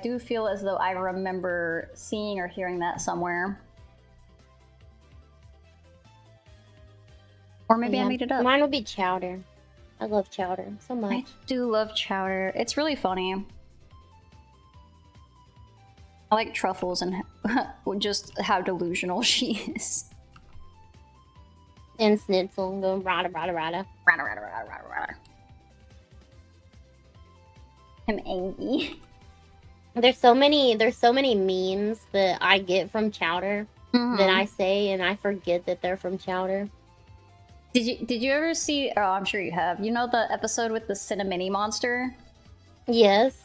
do feel as though I remember seeing or hearing that somewhere. Or maybe I made it up. Mine would be Chowder. I love Chowder so much. I do love Chowder. It's really funny. I like Truffles and just how delusional she is. And Snitzel going rada rada rada. Rada rada rada rada rada. I'm angry. There's so many memes that I get from Chowder that I say and I forget that they're from Chowder. Did you ever see, oh I'm sure you have, you know the episode with the Cinnamini monster? Yes.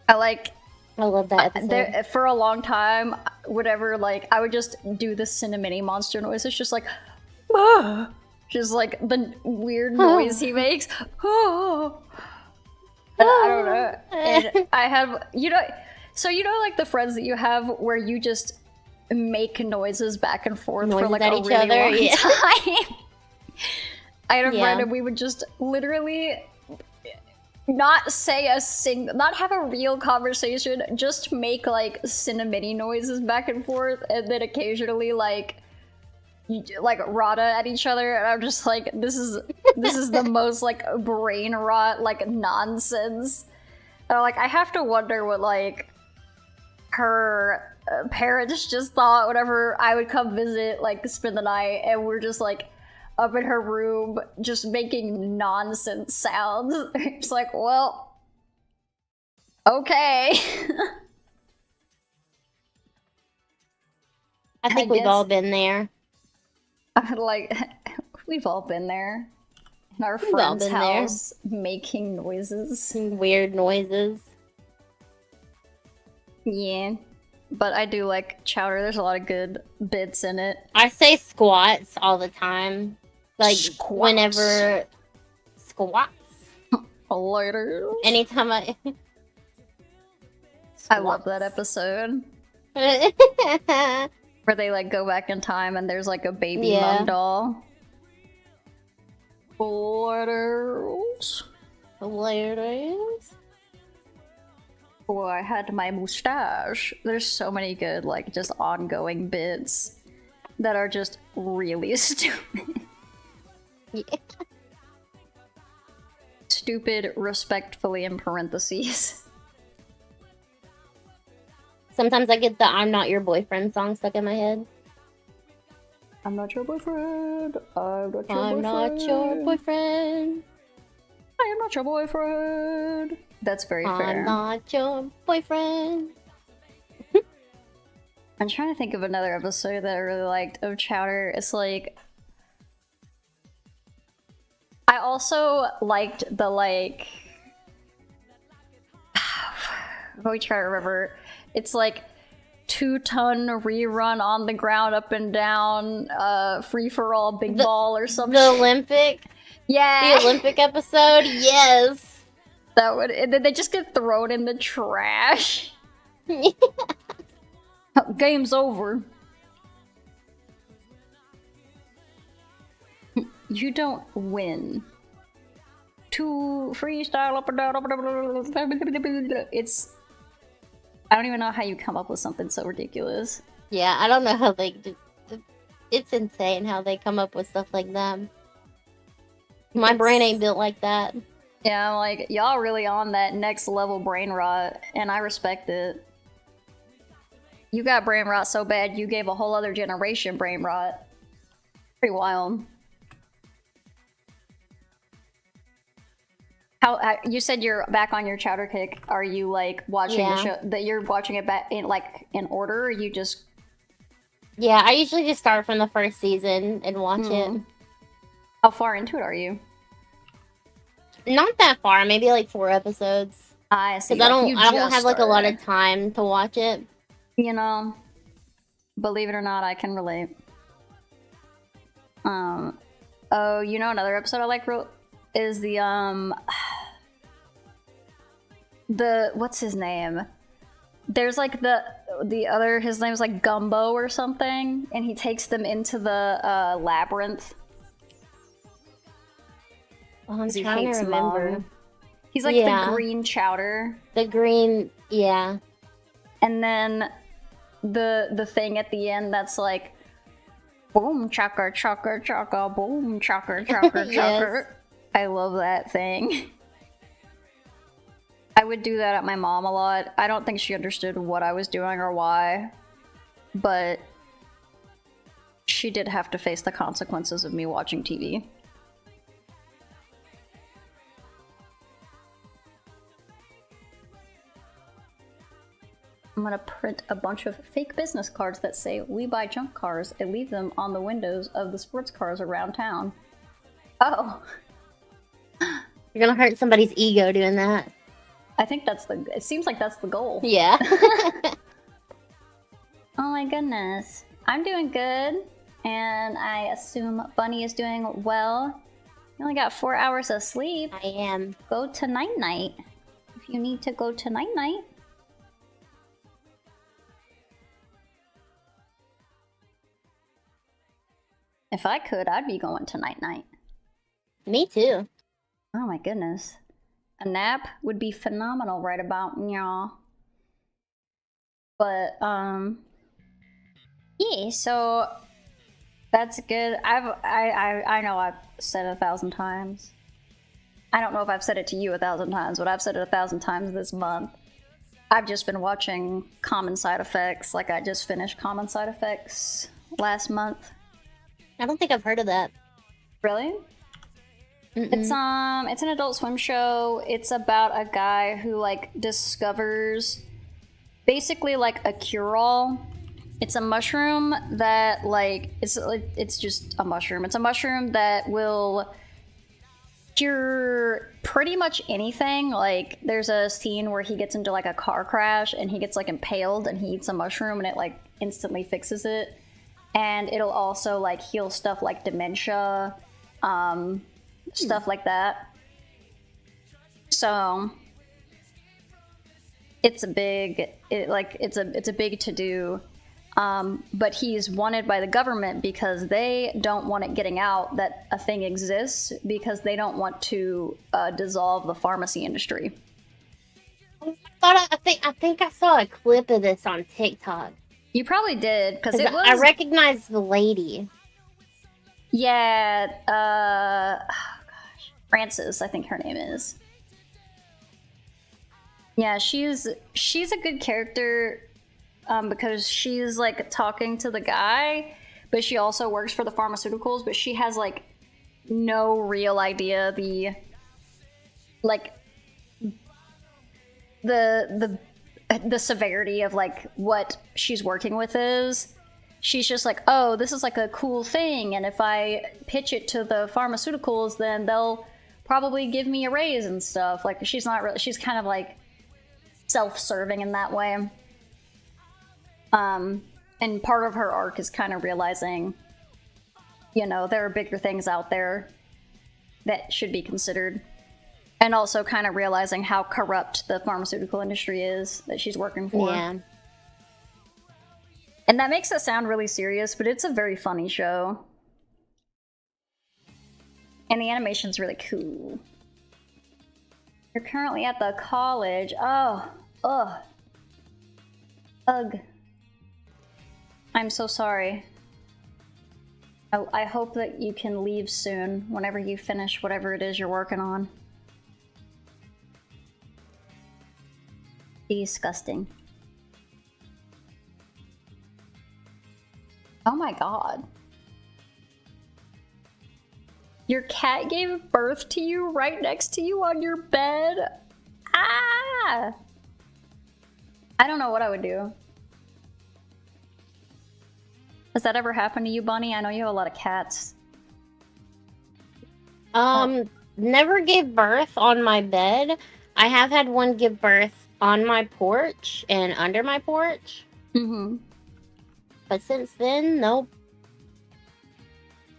I love that episode. For a long time, whatever, like, I would just do the Cinnamini monster noise. It's just like, ah! Just like the weird noise he makes. Oh. And I don't know. And I have, you know, so you know, like the friends that you have where you just make noises back and forth for like a really long time. I had a friend and we would just literally not say a not have a real conversation, just make like Cinnamini noises back and forth, and then occasionally like rata at each other, and I'm just like, this is the most like brain rot like nonsense. And like I have to wonder what like her parents just thought whenever I would come visit, like spend the night, and we're just like up in her room just making nonsense sounds. It's like, well, okay. I think we've all been there. Like, we've all been there. In our friend's house, making noises. Weird noises. Yeah. But I do like Chowder. There's a lot of good bits in it. I say squats all the time. Like, squats. Whenever... Squats. Later. Anytime I... I love that episode. Where they like go back in time and there's like a baby mum doll. Later. Oh, I had my mustache. There's so many good, like, just ongoing bits that are just really stupid. Yeah. Stupid, respectfully in parentheses. Sometimes I get the I'm Not Your Boyfriend song stuck in my head. I'm not your boyfriend. I'm not your boyfriend. I'm not your boyfriend. I am not your boyfriend. That's very fair. I'm not your boyfriend. I'm trying to think of another episode that I really liked of Chowder. It's like... I also liked the, like... Let me try to remember. It's like 2-ton rerun on the ground, up and down, free-for-all big ball or something. The Olympic? Yeah! The Olympic episode? Yes! That would, and then they just get thrown in the trash. Game's over. You don't win. To freestyle up and down, it's... I don't even know how you come up with something so ridiculous. Yeah, I don't know how they do. It's insane how they come up with stuff like that. My brain ain't built like that. Yeah, I'm like, y'all really on that next level brain rot, and I respect it. You got brain rot so bad, you gave a whole other generation brain rot. Pretty wild. How you said you're back on your Chowder kick? Are you like watching the show that you're watching it back in like in order, or you just? Yeah, I usually just start from the first season and watch it. How far into it are you? Not that far, maybe like 4 episodes. I see. Because I don't have like a lot of time to watch it. You know, believe it or not, I can relate. Oh, you know another episode I like is the what's his name? There's like the other, his name's like Gumbo or something, and he takes them into the labyrinth. Oh, I'm trying to remember. He's like the green chowder. The green, yeah. And then the thing at the end that's like, boom, chaka, chaka, chaka, boom, chaka, chaka, chaka. I love that thing. I would do that at my mom a lot. I don't think she understood what I was doing or why, but she did have to face the consequences of me watching TV. I'm gonna print a bunch of fake business cards that say, "We buy junk cars," and leave them on the windows of the sports cars around town. Oh. You're gonna hurt somebody's ego doing that. I think it seems like that's the goal. Yeah. Oh my goodness. I'm doing good, and I assume Bunny is doing well. You only got 4 hours of sleep. I am. Go to night-night. If you need to go to night-night. If I could, I'd be going to night-night. Me too. Oh my goodness. A nap would be phenomenal right about now. But, yeah, so that's good. I know I've said it 1,000 times. I don't know if I've said it to you 1,000 times, but I've said it 1,000 times this month. I've just been watching Common Side Effects. Like, I just finished Common Side Effects last month. I don't think I've heard of that. Really? It's an Adult Swim show. It's about a guy who like discovers basically like a cure-all. It's a mushroom that like it's just a mushroom. It's a mushroom that will cure pretty much anything. Like there's a scene where he gets into like a car crash and he gets like impaled and he eats a mushroom and it like instantly fixes it. And it'll also like heal stuff like dementia, stuff like that. So it's a big, it's a big to do. But he's wanted by the government because they don't want it getting out that a thing exists because they don't want to dissolve the pharmacy industry. I think I saw a clip of this on TikTok. You probably did, because it was... I recognize the lady. Yeah, oh gosh. Frances, I think her name is. Yeah, she's a good character, because she's, like, talking to the guy, but she also works for the pharmaceuticals, but she has, like, no real idea the severity of like what she's working with is. She's just like, oh, this is like a cool thing, and if I pitch it to the pharmaceuticals, then they'll probably give me a raise and stuff. Like she's not really, she's kind of like self-serving in that way. And part of her arc is kind of realizing, you know, there are bigger things out there that should be considered. And also kind of realizing how corrupt the pharmaceutical industry is that she's working for. Yeah. And that makes it sound really serious, but it's a very funny show. And the animation's really cool. You're currently at the college. Oh, ugh. Ugh. I'm so sorry. I hope that you can leave soon, whenever you finish whatever it is you're working on. Disgusting. Oh my god. Your cat gave birth to you right next to you on your bed? Ah! I don't know what I would do. Has that ever happened to you, Bunny? I know you have a lot of cats. Never gave birth on my bed. I have had one give birth on my porch and under my porch. Mm-hmm. But since then, nope.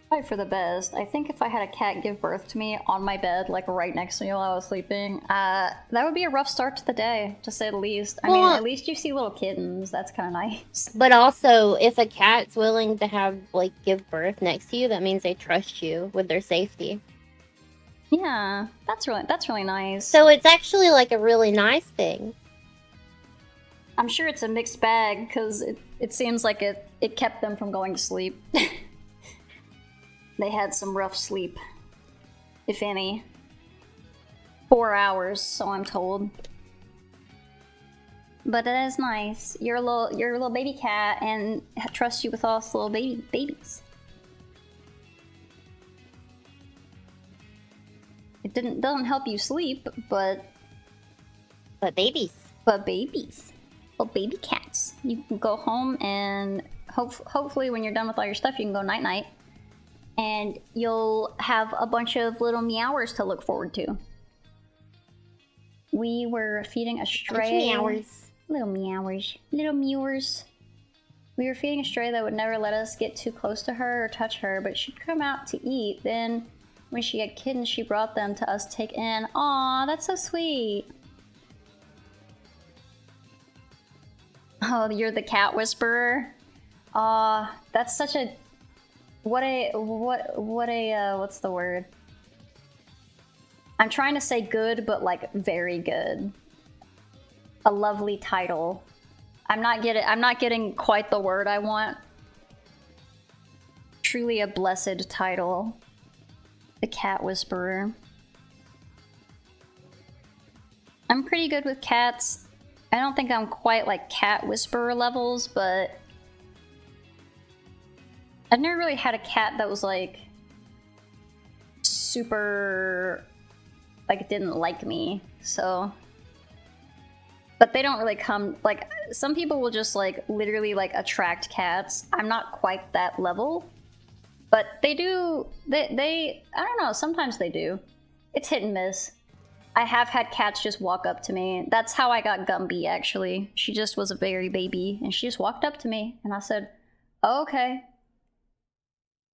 Probably for the best. I think if I had a cat give birth to me on my bed, like right next to me while I was sleeping, that would be a rough start to the day, to say the least. I mean, at least you see little kittens. That's kind of nice. But also, if a cat's willing to have, like, give birth next to you, that means they trust you with their safety. Yeah, that's really nice. So it's actually like a really nice thing. I'm sure it's a mixed bag because it seems like it kept them from going to sleep. They had some rough sleep, if any. 4 hours, so I'm told. But it is nice. You're a little baby cat, and trusts you with all the little babies. It doesn't help you sleep, but babies. But babies. Little baby cats. You can go home and hopefully when you're done with all your stuff, you can go night-night. And you'll have a bunch of little meowers to look forward to. We were feeding a stray. Little meowers. Little mewers. We were feeding a stray that would never let us get too close to her or touch her, but she'd come out to eat. Then, when she had kittens, she brought them to us to take in. Aw, that's so sweet. Oh, you're the cat whisperer? Aw, that's such a... what's the word? I'm trying to say good, but like very good. A lovely title. I'm not getting quite the word I want. Truly a blessed title. The cat whisperer. I'm pretty good with cats. I don't think I'm quite like cat whisperer levels, but I've never really had a cat that was like super like didn't like me, so. But they don't really come, like, some people will just like literally like attract cats. I'm not quite that level, but they do, they I don't know, sometimes they do. It's hit and miss. I have had cats just walk up to me. That's how I got Gumby, actually. She just was a very baby, and she just walked up to me, and I said, oh, okay.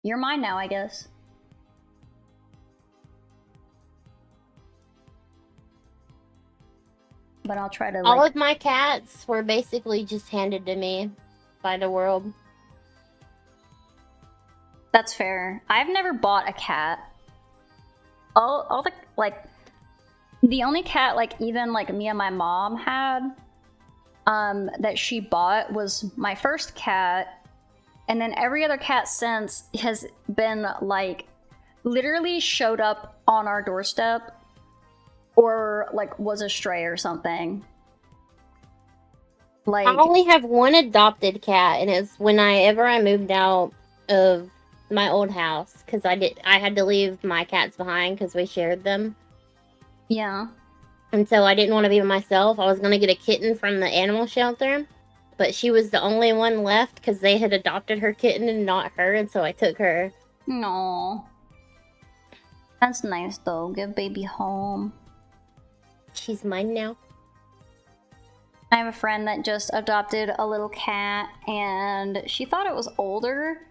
You're mine now, I guess. But I'll try to, like... All of my cats were basically just handed to me by the world. That's fair. I've never bought a cat. All the, like... The only cat, like, even, like, me and my mom had, that she bought was my first cat. And then every other cat since has been, like, literally showed up on our doorstep or, like, was a stray or something. Like, I only have one adopted cat, and it's whenever I moved out of my old house, because I had to leave my cats behind because we shared them. Yeah. And so I didn't want to be by myself. I was going to get a kitten from the animal shelter, but she was the only one left because they had adopted her kitten and not her, and so I took her. No. That's nice, though. Give baby home. She's mine now. I have a friend that just adopted a little cat, and she thought it was older,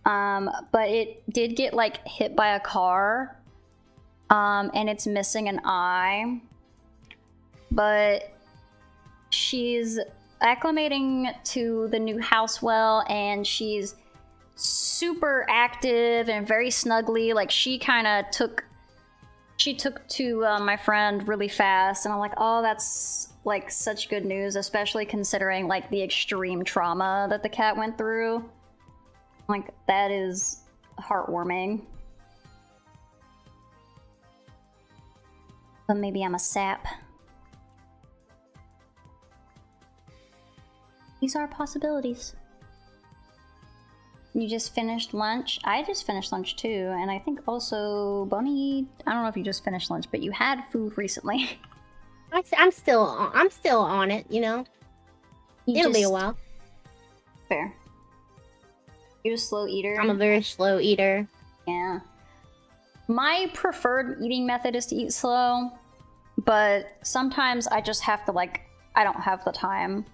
but it did get, like, hit by a car. And it's missing an eye, but she's acclimating to the new house well, and she's super active and very snuggly. Like, she took to my friend really fast, and I'm like, oh, that's like such good news, especially considering like the extreme trauma that the cat went through. Like, that is heartwarming. But maybe I'm a sap. These are possibilities. You just finished lunch? I just finished lunch too, and I think also Bunny, I don't know if you just finished lunch, but you had food recently. I'm still on it, you know? It'll be a while. Fair. You're a slow eater? I'm a very slow eater. Yeah. My preferred eating method is to eat slow, but sometimes I just have to, like, I don't have the time.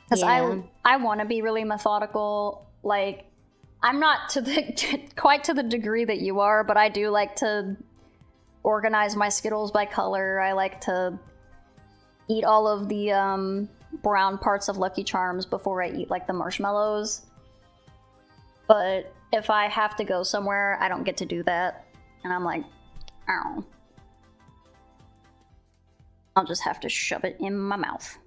Because I want to be really methodical. Like, I'm not quite to the degree that you are, but I do like to organize my Skittles by color. I like to eat all of the brown parts of Lucky Charms before I eat, like, the marshmallows. But if I have to go somewhere, I don't get to do that. And I'm like, Ow. I'll just have to shove it in my mouth.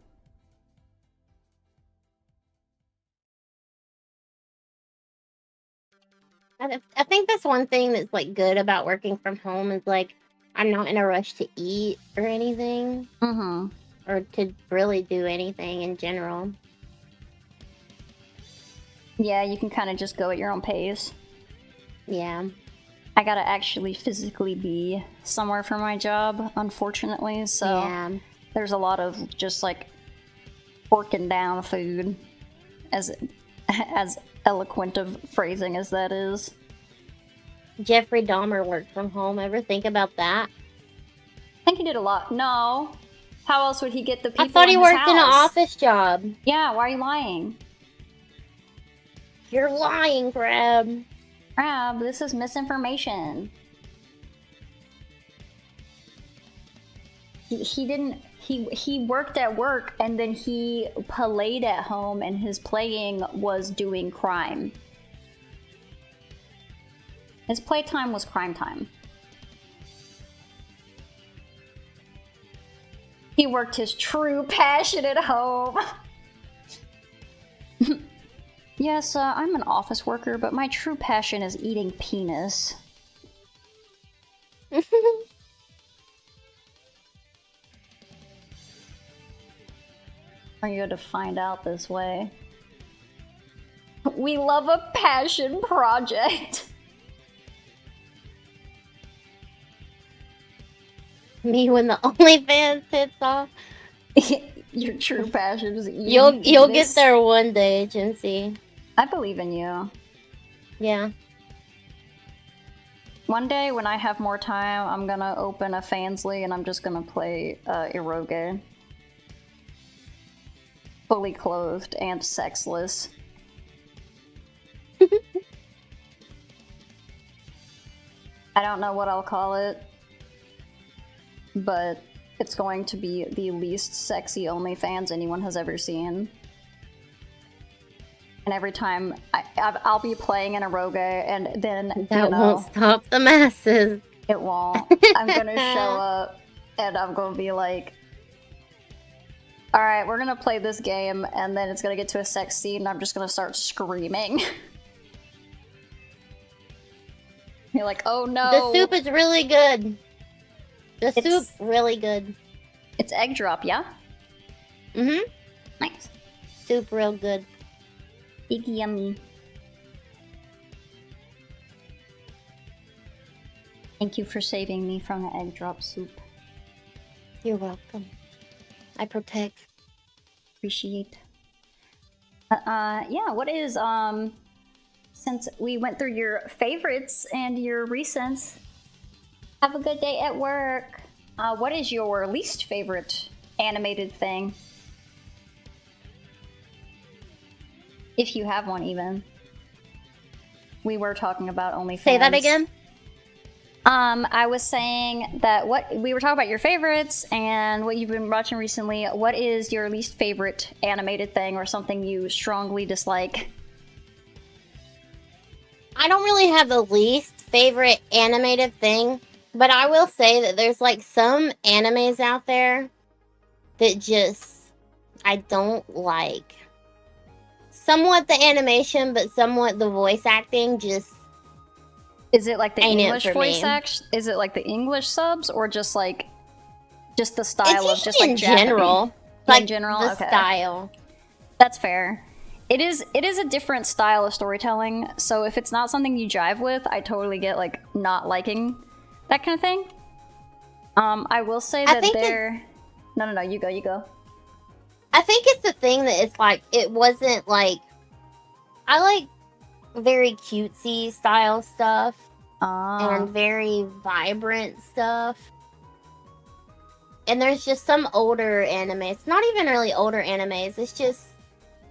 I think that's one thing that's like good about working from home is like I'm not in a rush to eat or anything. Mm-hmm. Or to really do anything in general. Yeah, you can kind of just go at your own pace. Yeah. I gotta actually physically be somewhere for my job, unfortunately, so Yeah. there's a lot of just like forking down food, as eloquent of phrasing as that is. Jeffrey Dahmer worked from home. Ever think about that? I think he did a lot. No. How else would he get the people I thought he in his worked in an house? office job. Yeah, why are you lying? You're lying, Crab. Crab, this is misinformation. He didn't... He worked at work, and then he played at home, and his playing was doing crime. His playtime was crime time. He worked his true passion at home. Yes, I'm an office worker, but my true passion is eating penis. Are you going to find out this way? We love a passion project. Me when the OnlyFans hits off. Your true passion is eating You'll get penis. there one day, Agency. I believe in you. Yeah. One day when I have more time, I'm gonna open a Fansly and I'm just gonna play Eroge. Fully clothed and sexless. I don't know what I'll call it, but it's going to be the least sexy OnlyFans anyone has ever seen. And every time I'll be playing an Eroge, and then That won't stop the masses. It won't. I'm gonna show up, and I'm gonna be like, "All right, we're gonna play this game," and then it's gonna get to a sex scene, and I'm just gonna start screaming. You're like, "Oh no!" The soup is really good. The soup really good. It's egg drop, yeah. Mm-hmm. Nice. Soup real good. Big yummy. Thank you for saving me from the egg drop soup. You're welcome. I protect. Appreciate. Yeah, what is, since we went through your favorites and your recents, have a good day at work. What is your least favorite animated thing? If you have one, even. We were talking about OnlyFans. Say that again? I was saying that we were talking about your favorites and what you've been watching recently. What is your least favorite animated thing or something you strongly dislike? I don't really have a least favorite animated thing, but I will say that there's like some animes out there that just I don't like. Somewhat the animation, but somewhat the voice acting just Is it like the ain't English voice me. act? Is it like the English subs or just the style it's of just like in Japanese? general. Yeah, Like in general, the okay. style. That's fair. It is a different style of storytelling, so if it's not something you jive with, I totally get like not liking that kind of thing. I will say that they're No, you go. I think it's the thing that it's like it wasn't like I like very cutesy style stuff and very vibrant stuff. And there's just some older animes, not even really older animes, it's just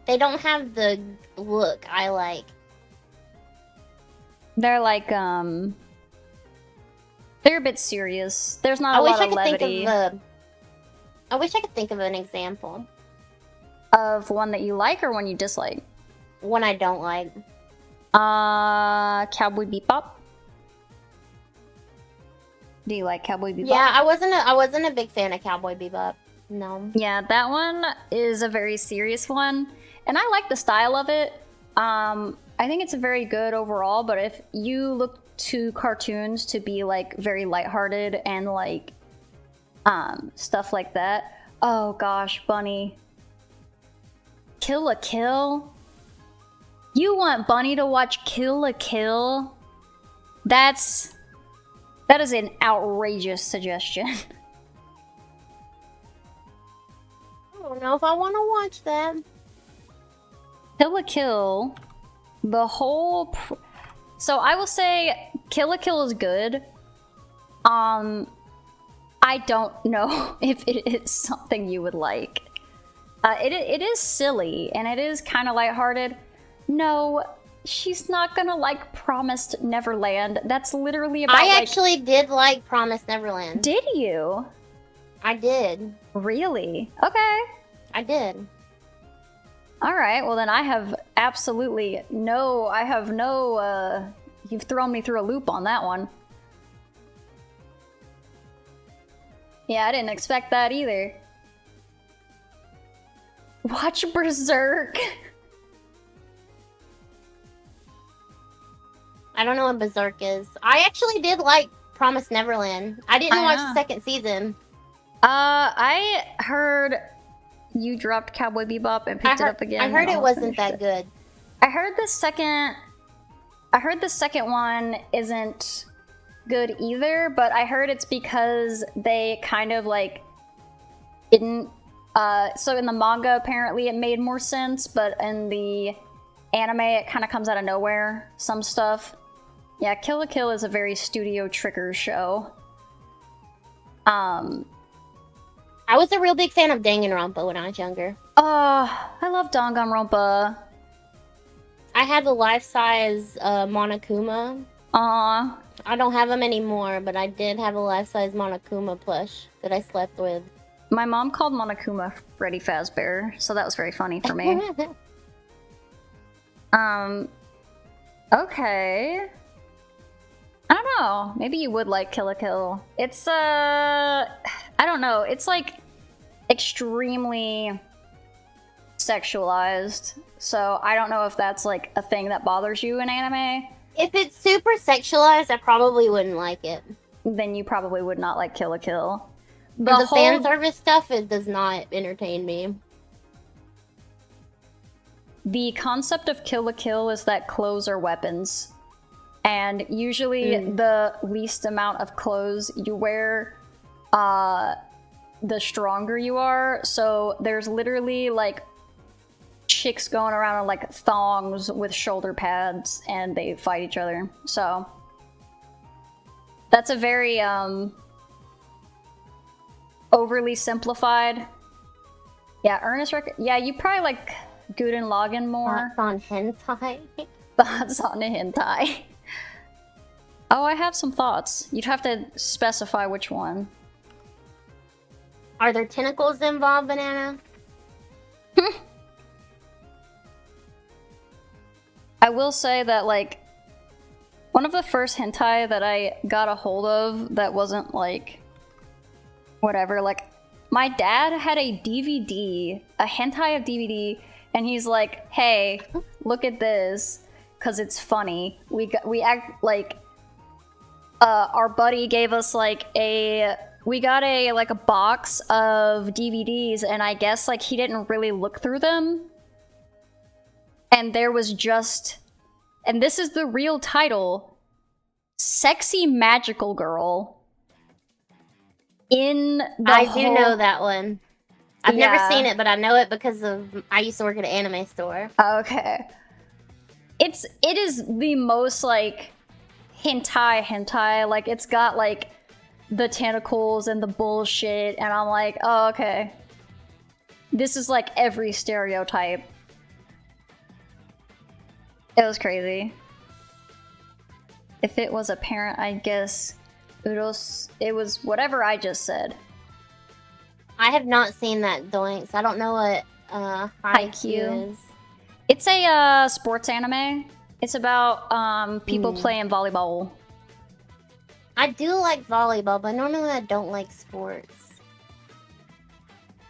they don't have the look I like. They're like they're a bit serious. There's not a lot of levity. I wish I could think of an example. Of one that you like or one you dislike? One I don't like. Cowboy Bebop? Do you like Cowboy Bebop? Yeah, I wasn't a big fan of Cowboy Bebop. No. Yeah, that one is a very serious one, and I like the style of it. I think it's very good overall, but if you look to cartoons to be like very lighthearted and like stuff like that. Oh gosh, Bunny. Kill la Kill? You want Bunny to watch Kill la Kill? That is an outrageous suggestion. I don't know if I want to watch that. Kill la Kill, the whole... So I will say Kill la Kill is good. I don't know if it is something you would like. It is silly, and it is kind of lighthearted. No, she's not gonna like Promised Neverland. That's literally about I actually did like Promised Neverland. Did you? I did. Really? Okay. I did. Alright, well then I have absolutely no... you've thrown me through a loop on that one. Yeah, I didn't expect that either. Watch Berserk! I don't know what Berserk is. I actually did like Promised Neverland. I didn't watch the second season. I heard you dropped Cowboy Bebop and picked it up again. I heard it wasn't that good. I heard the second one isn't good either, but I heard it's because they kind of like didn't so in the manga apparently it made more sense, but in the anime it kind of comes out of nowhere, some stuff. Yeah, Kill la Kill is a very Studio Trigger show. I was a real big fan of Danganronpa when I was younger. Oh, I love Danganronpa. I had the life-size Monokuma. Aw. I don't have them anymore, but I did have a life-size Monokuma plush that I slept with. My mom called Monokuma Freddy Fazbear, so that was very funny for me. Okay. I don't know. Maybe you would like Kill la Kill. It's, I don't know. It's, like, extremely sexualized. So I don't know if that's, like, a thing that bothers you in anime. If it's super sexualized, I probably wouldn't like it. Then you probably would not like Kill la Kill. The fan service stuff, it does not entertain me. The concept of Kill la Kill is that clothes are weapons. And usually the least amount of clothes you wear, the stronger you are. So there's literally like chicks going around in like thongs with shoulder pads and they fight each other. So that's a very overly simplified. Yeah, Ernest yeah, you probably like Gurren Lagann more. Thoughts on hentai? Thoughts on hentai. Oh, I have some thoughts. You'd have to specify which one. Are there tentacles involved, Banana? I will say that, like, one of the first hentai that I got a hold of that wasn't, like, whatever, like, my dad had a DVD, a hentai of DVD, and he's like, hey, look at this, because it's funny. Our buddy gave us like we got a box of DVDs, and I guess like he didn't really look through them. And there was just, and this is the real title, Sexy Magical Girl. I do know that one. I've never seen it, but I know it because I used to work at an anime store. Okay. It is the most like hentai, like it's got like the tentacles and the bullshit, and I'm like, oh, okay. This is like every stereotype. It was crazy. If it was a parent, I guess it was whatever I just said. I have not seen that Doinks. I don't know what Haikyuu is. It's a sports anime. It's about people playing volleyball. I do like volleyball, but normally I don't like sports.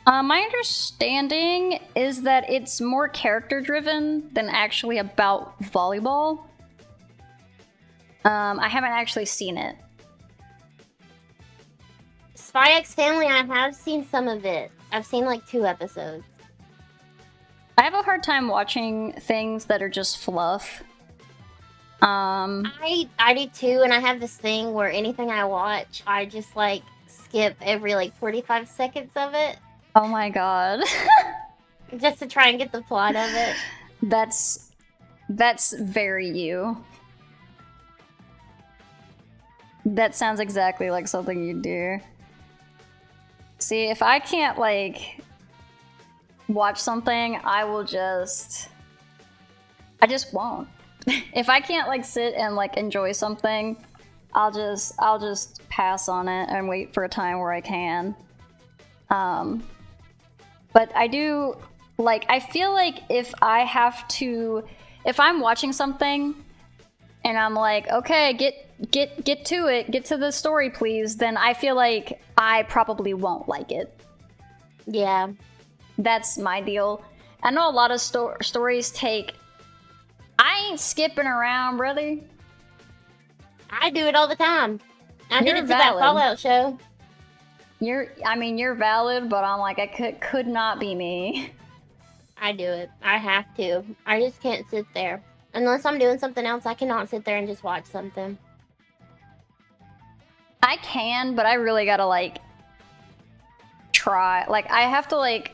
My understanding is that it's more character-driven than actually about volleyball. I haven't actually seen it. Spy X Family, I have seen some of it. I've seen like 2 episodes. I have a hard time watching things that are just fluff. I do too, and I have this thing where anything I watch, I just like skip every like 45 seconds of it. Oh my god. Just to try and get the plot of it. That's very you. That sounds exactly like something you'd do. See, if I can't, like, watch something, I just won't. If I can't, like, sit and, like, enjoy something, I'll just pass on it and wait for a time where I can. But I do, like, I feel like if I'm watching something and I'm like, okay, get to it, get to the story, please, then I feel like I probably won't like it. Yeah. That's my deal. I know a lot of stories take... I ain't skipping around, brother. I do it all the time. I did it to valid. that Fallout show. You're valid, but I'm like, I could not be me. I do it. I have to. I just can't sit there. Unless I'm doing something else, I cannot sit there and just watch something. I can, but I really gotta, like, try. Like, I have to, like...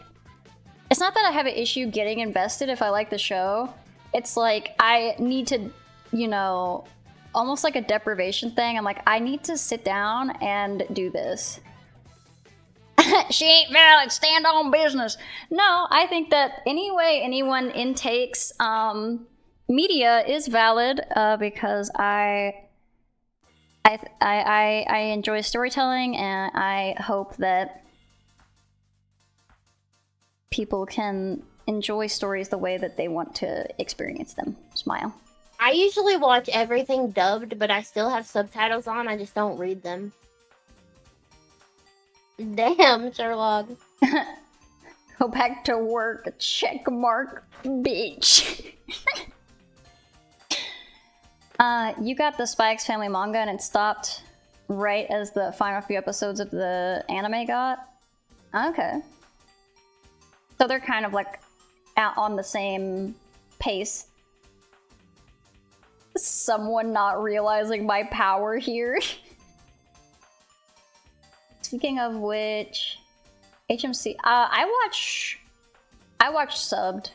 It's not that I have an issue getting invested if I like the show. It's like, I need to, you know, almost like a deprivation thing. I'm like, I need to sit down and do this. She ain't valid, stand on business. No, I think that any way anyone intakes media is valid because I enjoy storytelling, and I hope that people can enjoy stories the way that they want to experience them. Smile. I usually watch everything dubbed, but I still have subtitles on. I just don't read them. Damn, Sherlock. Go back to work, check mark, bitch. You got the Spy X Family manga and it stopped right as the final few episodes of the anime got? Okay. So they're kind of like out on the same pace. Someone not realizing my power here. Speaking of which, HMC, I watch subbed.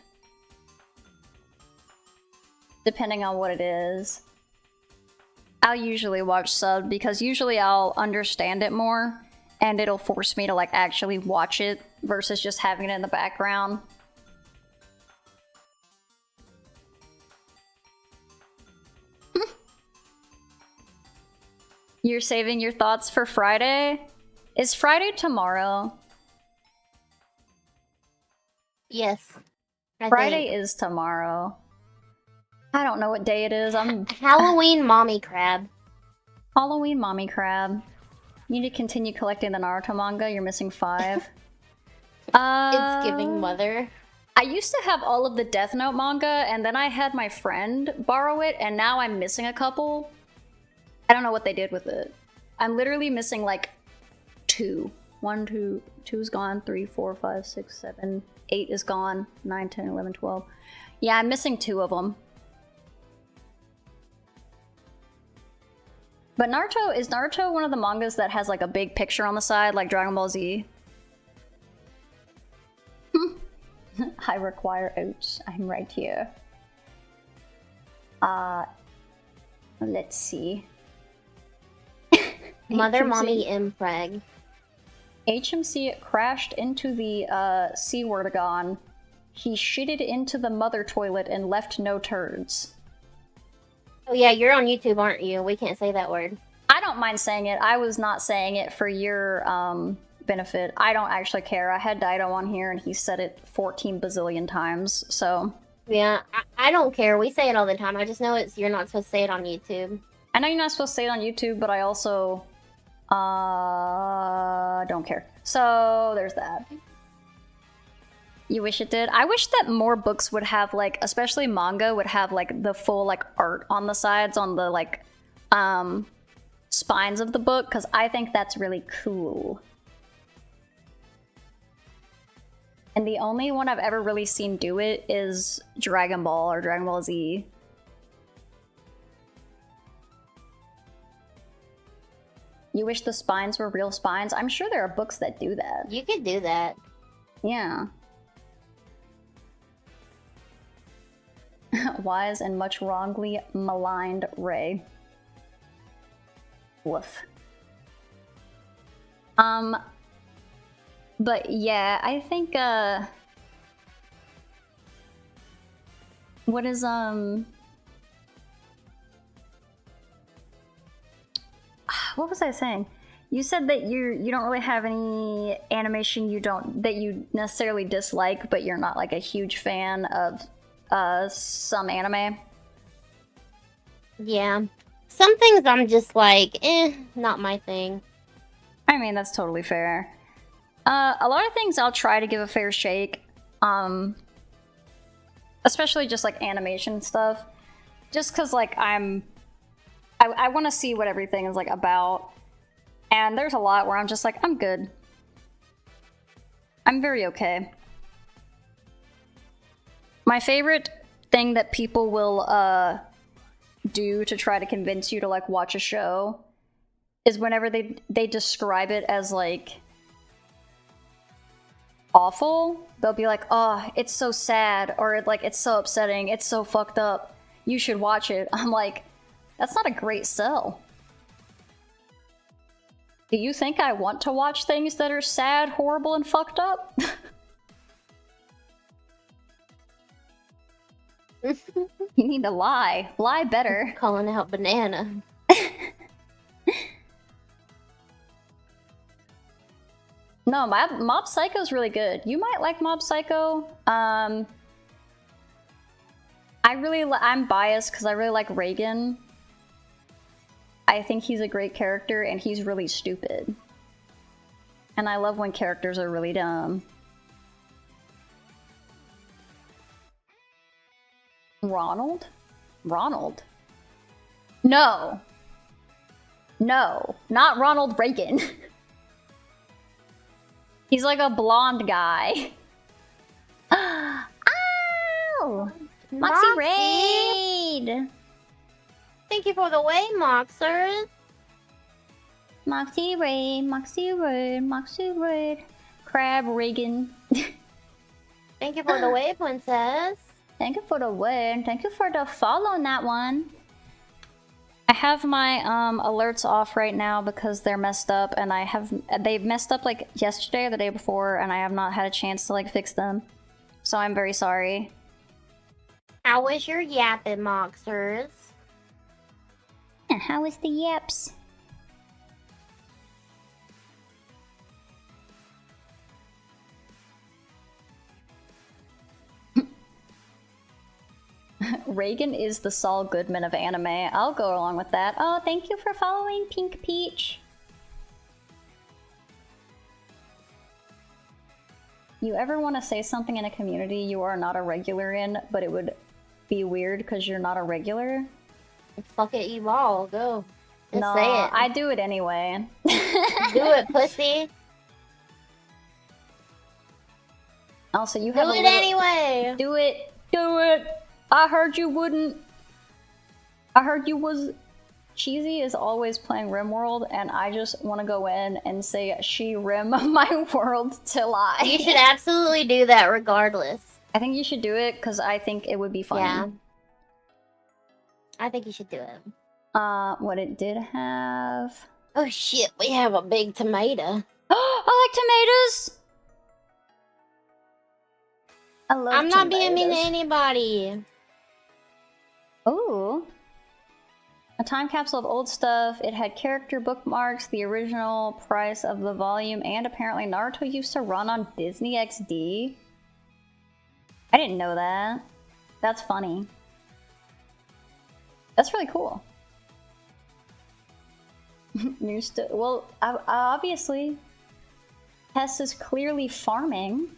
Depending on what it is. I'll usually watch subbed because usually I'll understand it more and it'll force me to like actually watch it versus just having it in the background. You're saving your thoughts for Friday? Is Friday tomorrow? Yes. Friday is tomorrow. I don't know what day it is. I'm Halloween mommy crab. Halloween mommy crab. You need to continue collecting the Naruto manga. You're missing 5. It's giving mother. I used to have all of the Death Note manga, and then I had my friend borrow it, and now I'm missing a couple. I don't know what they did with it. I'm literally missing like 2. 1, 2, 2 is gone. 3, 4, 5, 6, 7, 8 is gone. 9, 10, 11, 12. Yeah, I'm missing 2 of them. But Naruto, is Naruto one of the mangas that has like a big picture on the side, like Dragon Ball Z? I require oats. I'm right here. Let's see. Mother, mommy, impreg. HMC crashed into the C-wordagon. He shitted into the mother toilet and left no turds. Oh yeah, you're on YouTube, aren't you? We can't say that word. I don't mind saying it. I was not saying it for your benefit. I don't actually care. I had Dido on here and he said it 14 bazillion times, so... Yeah, I don't care. We say it all the time. I just know you're not supposed to say it on YouTube. I know you're not supposed to say it on YouTube, but I also don't care. So there's that. You wish it did? I wish that more books would have, like, especially manga, would have, like, the full, like, art on the sides, on the, like, spines of the book, because I think that's really cool. And the only one I've ever really seen do it is Dragon Ball or Dragon Ball Z. You wish the spines were real spines? I'm sure there are books that do that. You could do that. Yeah. Wise and much wrongly maligned Ray. Woof. But yeah, I think, what is, what was I saying? You said that you don't really have any animation that you necessarily dislike, but you're not like a huge fan of some anime. Yeah. Some things I'm just like, not my thing. I mean, that's totally fair. A lot of things I'll try to give a fair shake. Especially just like animation stuff. Just because like I want to see what everything is like about. And there's a lot where I'm just like, I'm good. I'm very okay. My favorite thing that people will do to try to convince you to like watch a show is whenever they describe it as like awful, they'll be like, oh, it's so sad, or like it's so upsetting, it's so fucked up, you should watch it. I'm like, that's not a great sell. Do you think I want to watch things that are sad, horrible, and fucked up? You need to lie. Lie better. Calling out banana. No, Mob Psycho's really good. You might like Mob Psycho. I'm biased because I really like Reagan. I think he's a great character and he's really stupid. And I love when characters are really dumb. Ronald? Ronald? No. No, not Ronald Reagan. He's like a blonde guy. Ow! Moxie Raid! Thank you for the way, Moxers. Moxie Raid, Moxie Raid, Moxie Raid. Crab Reagan. Thank you for the way, Princess. Thank you for the win. Thank you for the follow on that one. I have my alerts off right now because they're messed up, and they've messed up like yesterday or the day before, and I have not had a chance to like fix them. So I'm very sorry. How was your yapping, Moxers? How was the yaps? Reagan is the Saul Goodman of anime. I'll go along with that. Oh, thank you for following, Pink Peach. You ever want to say something in a community you are not a regular in, but it would be weird because you're not a regular? Fuck it, you all. Go. Just no, say it. I do it anyway. Do it, pussy. Also, you have do it anyway. Do it. Do it. I heard you wouldn't. I heard you was. Cheesy is always playing RimWorld, and I just want to go in and say, she rim my world till I. You should absolutely do that regardless. I think you should do it, because I think it would be funny. Yeah. I think you should do it. What it did have... Oh shit, we have a big tomato. I like tomatoes! I love I'm not being mean to anybody. Ooh. A time capsule of old stuff. It had character bookmarks, the original price of the volume, and apparently Naruto used to run on Disney XD. I didn't know that. That's funny. That's really cool. You're still well. Obviously, Tess is clearly farming.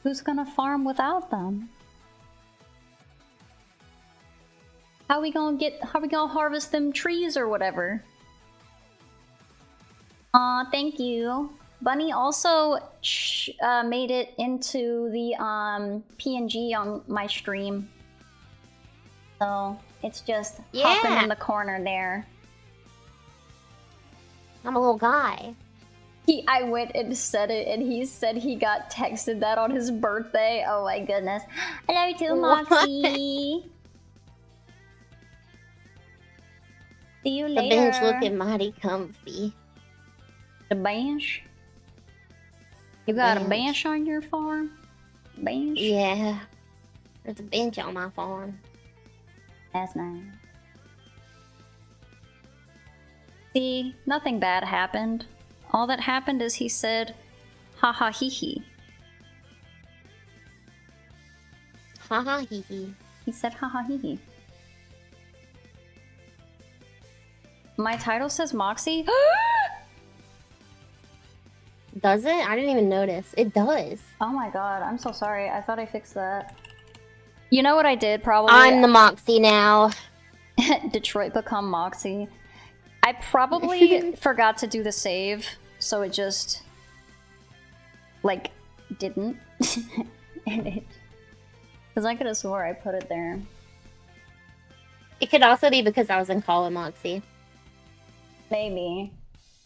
Who's gonna farm without them? How we gonna harvest them trees or whatever? Aw, thank you. Bunny also made it into the PNG on my stream. So it's just popping in the corner there. I'm a little guy. I went and said it, and he said he got texted that on his birthday. Oh my goodness. Hello to Moxie. See you later. The bench looking mighty comfy. The bench? You got a bench on your farm? Bench? Yeah. There's a bench on my farm. That's nice. See, nothing bad happened. All that happened is he said, ha ha hee hee. Ha ha hee hee. He said ha ha hee hee. My title says Moxie? Does it? I didn't even notice. It does. Oh my god, I'm so sorry. I thought I fixed that. You know what I did, probably? I'm the Moxie now. Detroit become Moxie. I probably forgot to do the save, so it just... like, didn't. Because I could have swore I put it there. It could also be because I was in Call of Moxie. Maybe.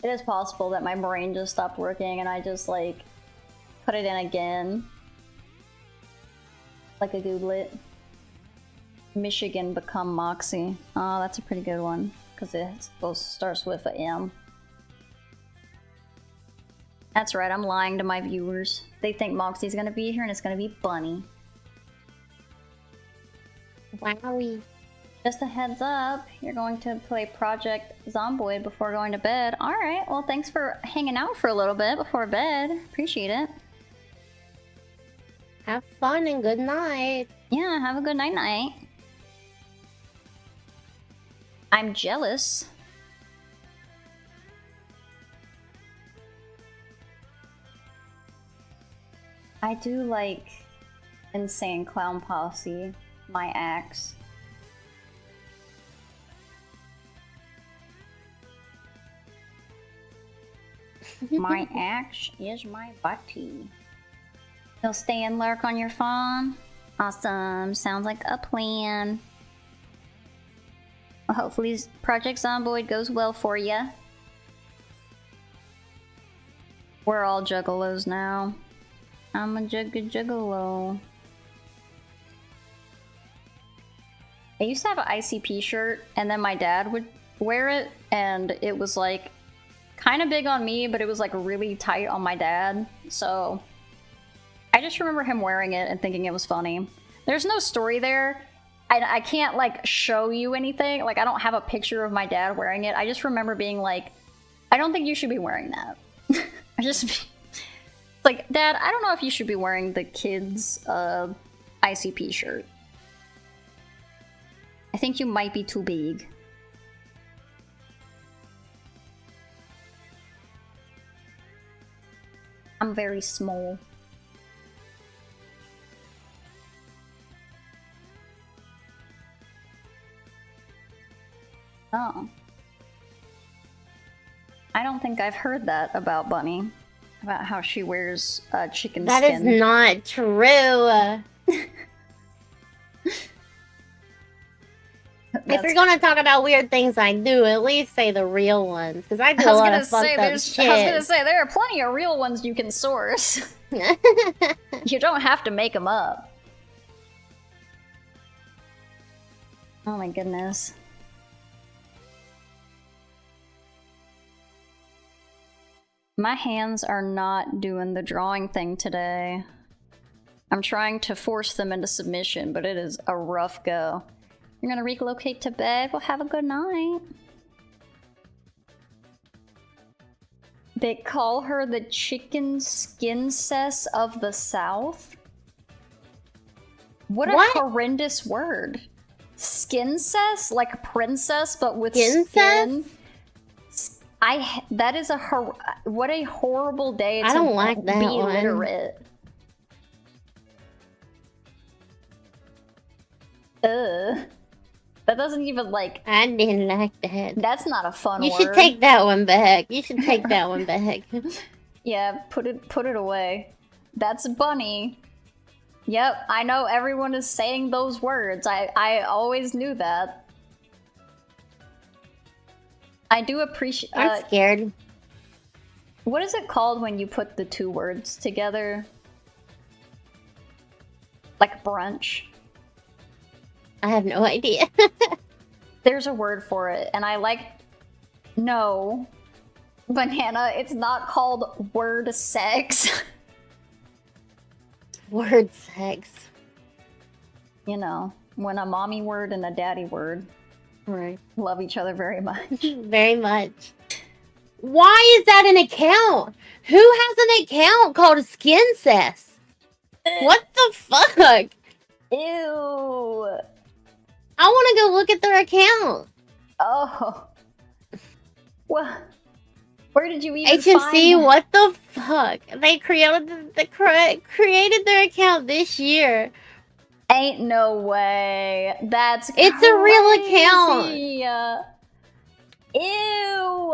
It is possible that my brain just stopped working and I just, like, put it in again. Like a Googlet. Michigan become Moxie. Oh, that's a pretty good one. Because it starts with a M. That's right, I'm lying to my viewers. They think Moxie's gonna be here and it's gonna be Bunny. Wowie. Just a heads up, you're going to play Project Zomboid before going to bed. Alright, well thanks for hanging out for a little bit before bed. Appreciate it. Have fun and good night. Yeah, have a good night. I'm jealous. I do like Insane Clown Posse, my axe. My axe is my butty. You'll stay and lurk on your phone? Awesome, sounds like a plan. Well, hopefully Project Zomboid goes well for ya. We're all juggalos now. I'm a juggalo. I used to have an ICP shirt, and then my dad would wear it, and it was like kind of big on me, but it was like really tight on my dad. So I just remember him wearing it and thinking it was funny. There's no story there. I can't like show you anything. Like I don't have a picture of my dad wearing it. I just remember being like, I don't think you should be wearing that. I just like, Dad, I don't know if you should be wearing the kids' ICP shirt. I think you might be too big. I'm very small. Oh. I don't think I've heard that about Bunny. About how she wears chicken skin. That is not true. If you're gonna talk about weird things I do, at least say the real ones, because I do a lot of fucked up shit. I was gonna say, there are plenty of real ones you can source. You don't have to make them up. Oh my goodness. My hands are not doing the drawing thing today. I'm trying to force them into submission, but it is a rough go. You're gonna relocate to bed? Well, have a good night. They call her the chicken skin cess of the South? What a horrendous word. Skincess, like princess, but with Skincess? skin. That is what a horrible day I don't like that be one. literate. Ugh. That doesn't even like. I didn't like that. That's not a fun word. You should take that one back. You should take that one back. Yeah, put it away. That's Bunny. Yep, I know everyone is saying those words. I always knew that. I do appreciate. I'm scared. What is it called when you put the two words together? Like brunch. I have no idea. There's a word for it, and I like. No, Banana. It's not called word sex. Word sex. You know, when a mommy word and a daddy word Right. love each other very much. Very much. Why is that an account? Who has an account called a Skincess? What the fuck? Ew. I want to go look at their account. Oh. Well, where did you even HMC, find that? what the fuck? They created their account this year. Ain't no way. That's It's crazy. a real account. Ew.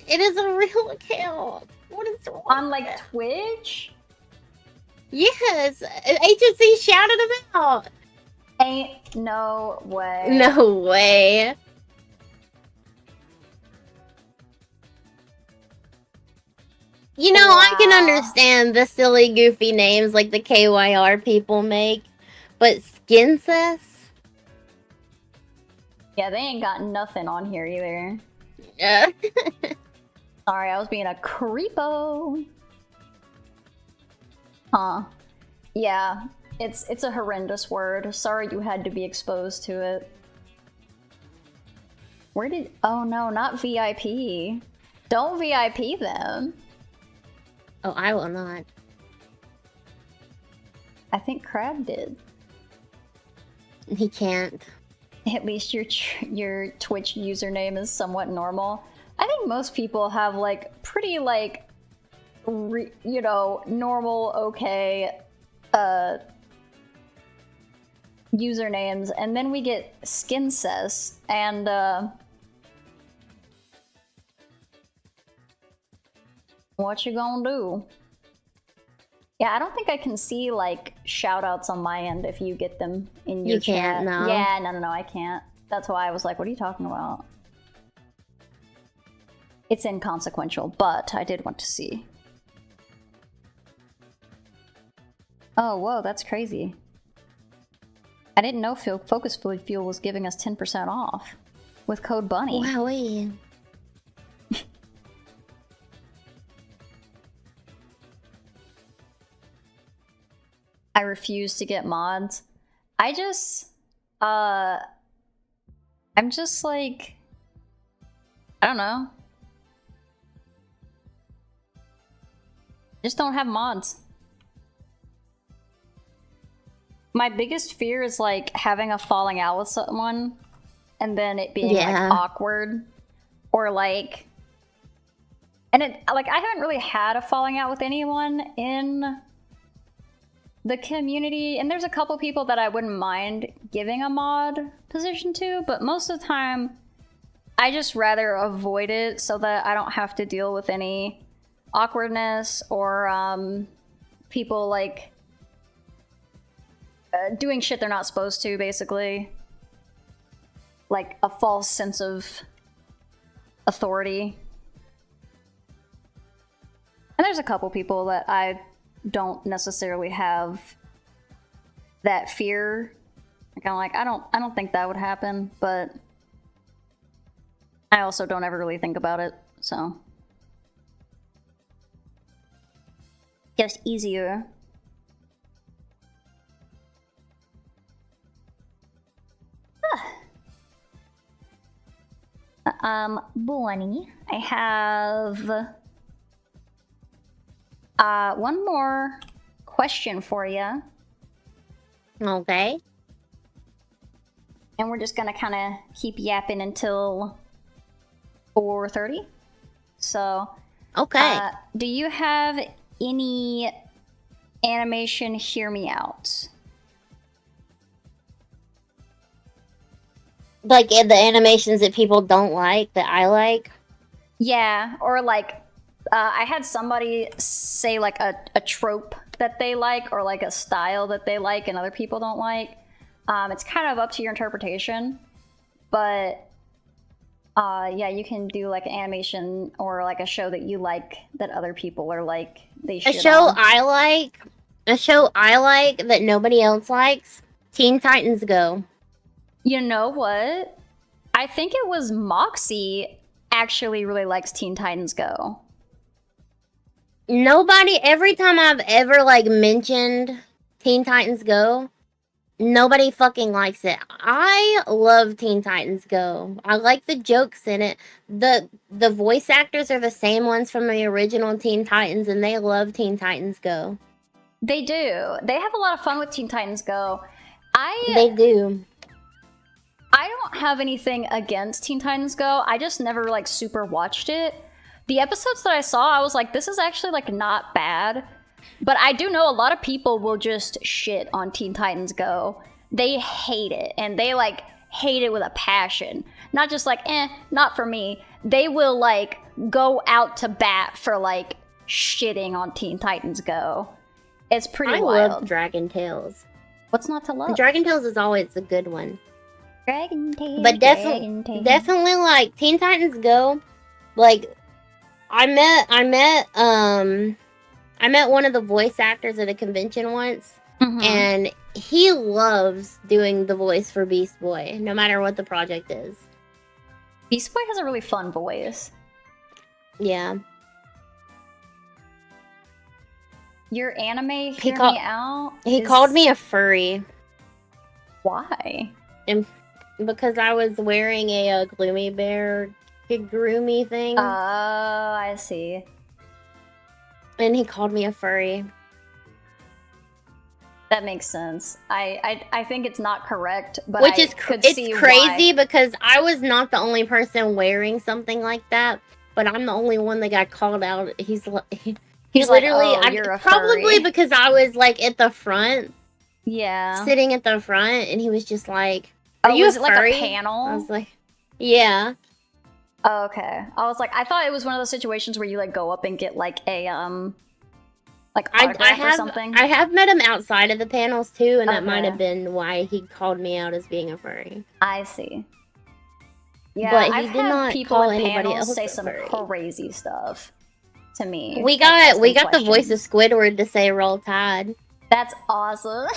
It is a real account. What is wrong On with like that? Twitch? Yes, HMC shouted them out. Ain't no way. No way. You know, I can Wow. understand the silly, goofy names like the KYR people make, but Skincess? Yeah, they ain't got nothing on here either. Yeah. Sorry, I was being a creepo. Huh. Yeah, it's a horrendous word. Sorry you had to be exposed to it. Where did... Oh no, not VIP. Don't VIP them. Oh, I will not. I think Crab did. He can't. At least your Twitch username is somewhat normal. I think most people have like pretty like, you know, normal, okay, usernames, and then we get Skincess, and what you gonna do? Yeah, I don't think I can see like shoutouts on my end if you get them in your chat. You can't, no. Yeah, no, I can't. That's why I was like, what are you talking about? It's inconsequential, but I did want to see. Oh, whoa, that's crazy. I didn't know Focus Fuel was giving us 10% off with code BUNNY. Wowee. I refuse to get mods. I'm just like, I don't know. Just don't have mods. My biggest fear is like having a falling out with someone and then it being like awkward, or like, and it like I haven't really had a falling out with anyone in the community, and there's a couple people that I wouldn't mind giving a mod position to, but most of the time I just rather avoid it so that I don't have to deal with any awkwardness or people like doing shit they're not supposed to, basically. Like a false sense of authority. And there's a couple people that I don't necessarily have that fear. Like, I'm like, I don't think that would happen, but I also don't ever really think about it, so. Just easier. Bunny, I have one more question for you. Okay. And we're just gonna kind of keep yapping until 4:30. So, okay. Do you have any animation hear me out? Like the animations that people don't like, that I like? Yeah, or like, I had somebody say like a trope that they like, or like a style that they like and other people don't like. It's kind of up to your interpretation, but yeah, you can do like an animation or like a show that you like that other people are like they should. A show I like that nobody else likes, Teen Titans Go. You know what? I think it was Moxie actually really likes Teen Titans Go. Nobody, every time I've ever like mentioned Teen Titans Go, nobody fucking likes it. I love Teen Titans Go. I like the jokes in it. The voice actors are the same ones from the original Teen Titans, and they love Teen Titans Go. They do. They have a lot of fun with Teen Titans Go. They do. I don't have anything against Teen Titans Go. I just never like super watched it. The episodes that I saw, I was like, this is actually like not bad. But I do know a lot of people will just shit on Teen Titans Go. They hate it, and they like hate it with a passion. Not just like, not for me. They will like go out to bat for like shitting on Teen Titans Go. It's pretty wild. I love Dragon Tales. What's not to love? Dragon Tales is always a good one. Dragon Tales. But definitely like Teen Titans Go. Like I met one of the voice actors at a convention once, and he loves doing the voice for Beast Boy, no matter what the project is. Beast Boy has a really fun voice. Yeah. Your anime hear me out? He called me a furry. Why? Because I was wearing a Gloomy Bear Kigurumi thing. Oh, I see. And he called me a furry. That makes sense. I think it's not correct, but it's crazy because I was not the only person wearing something like that, but I'm the only one that got called out. He's literally like, oh, you're a probably furry. Because I was like at the front. Yeah. Sitting at the front, and he was just like, "Are you was a it furry?" like a panel? I was like, "Yeah." Oh, okay. I was like, I thought it was one of those situations where you like go up and get like a like autograph or something. I have met him outside of the panels too, and that might have been why he called me out as being a furry. I see. Yeah, but I've did had not people call at anybody panels else say a some furry. crazy stuff to me. We got the voice of Squidward to say "Roll Tide." That's awesome.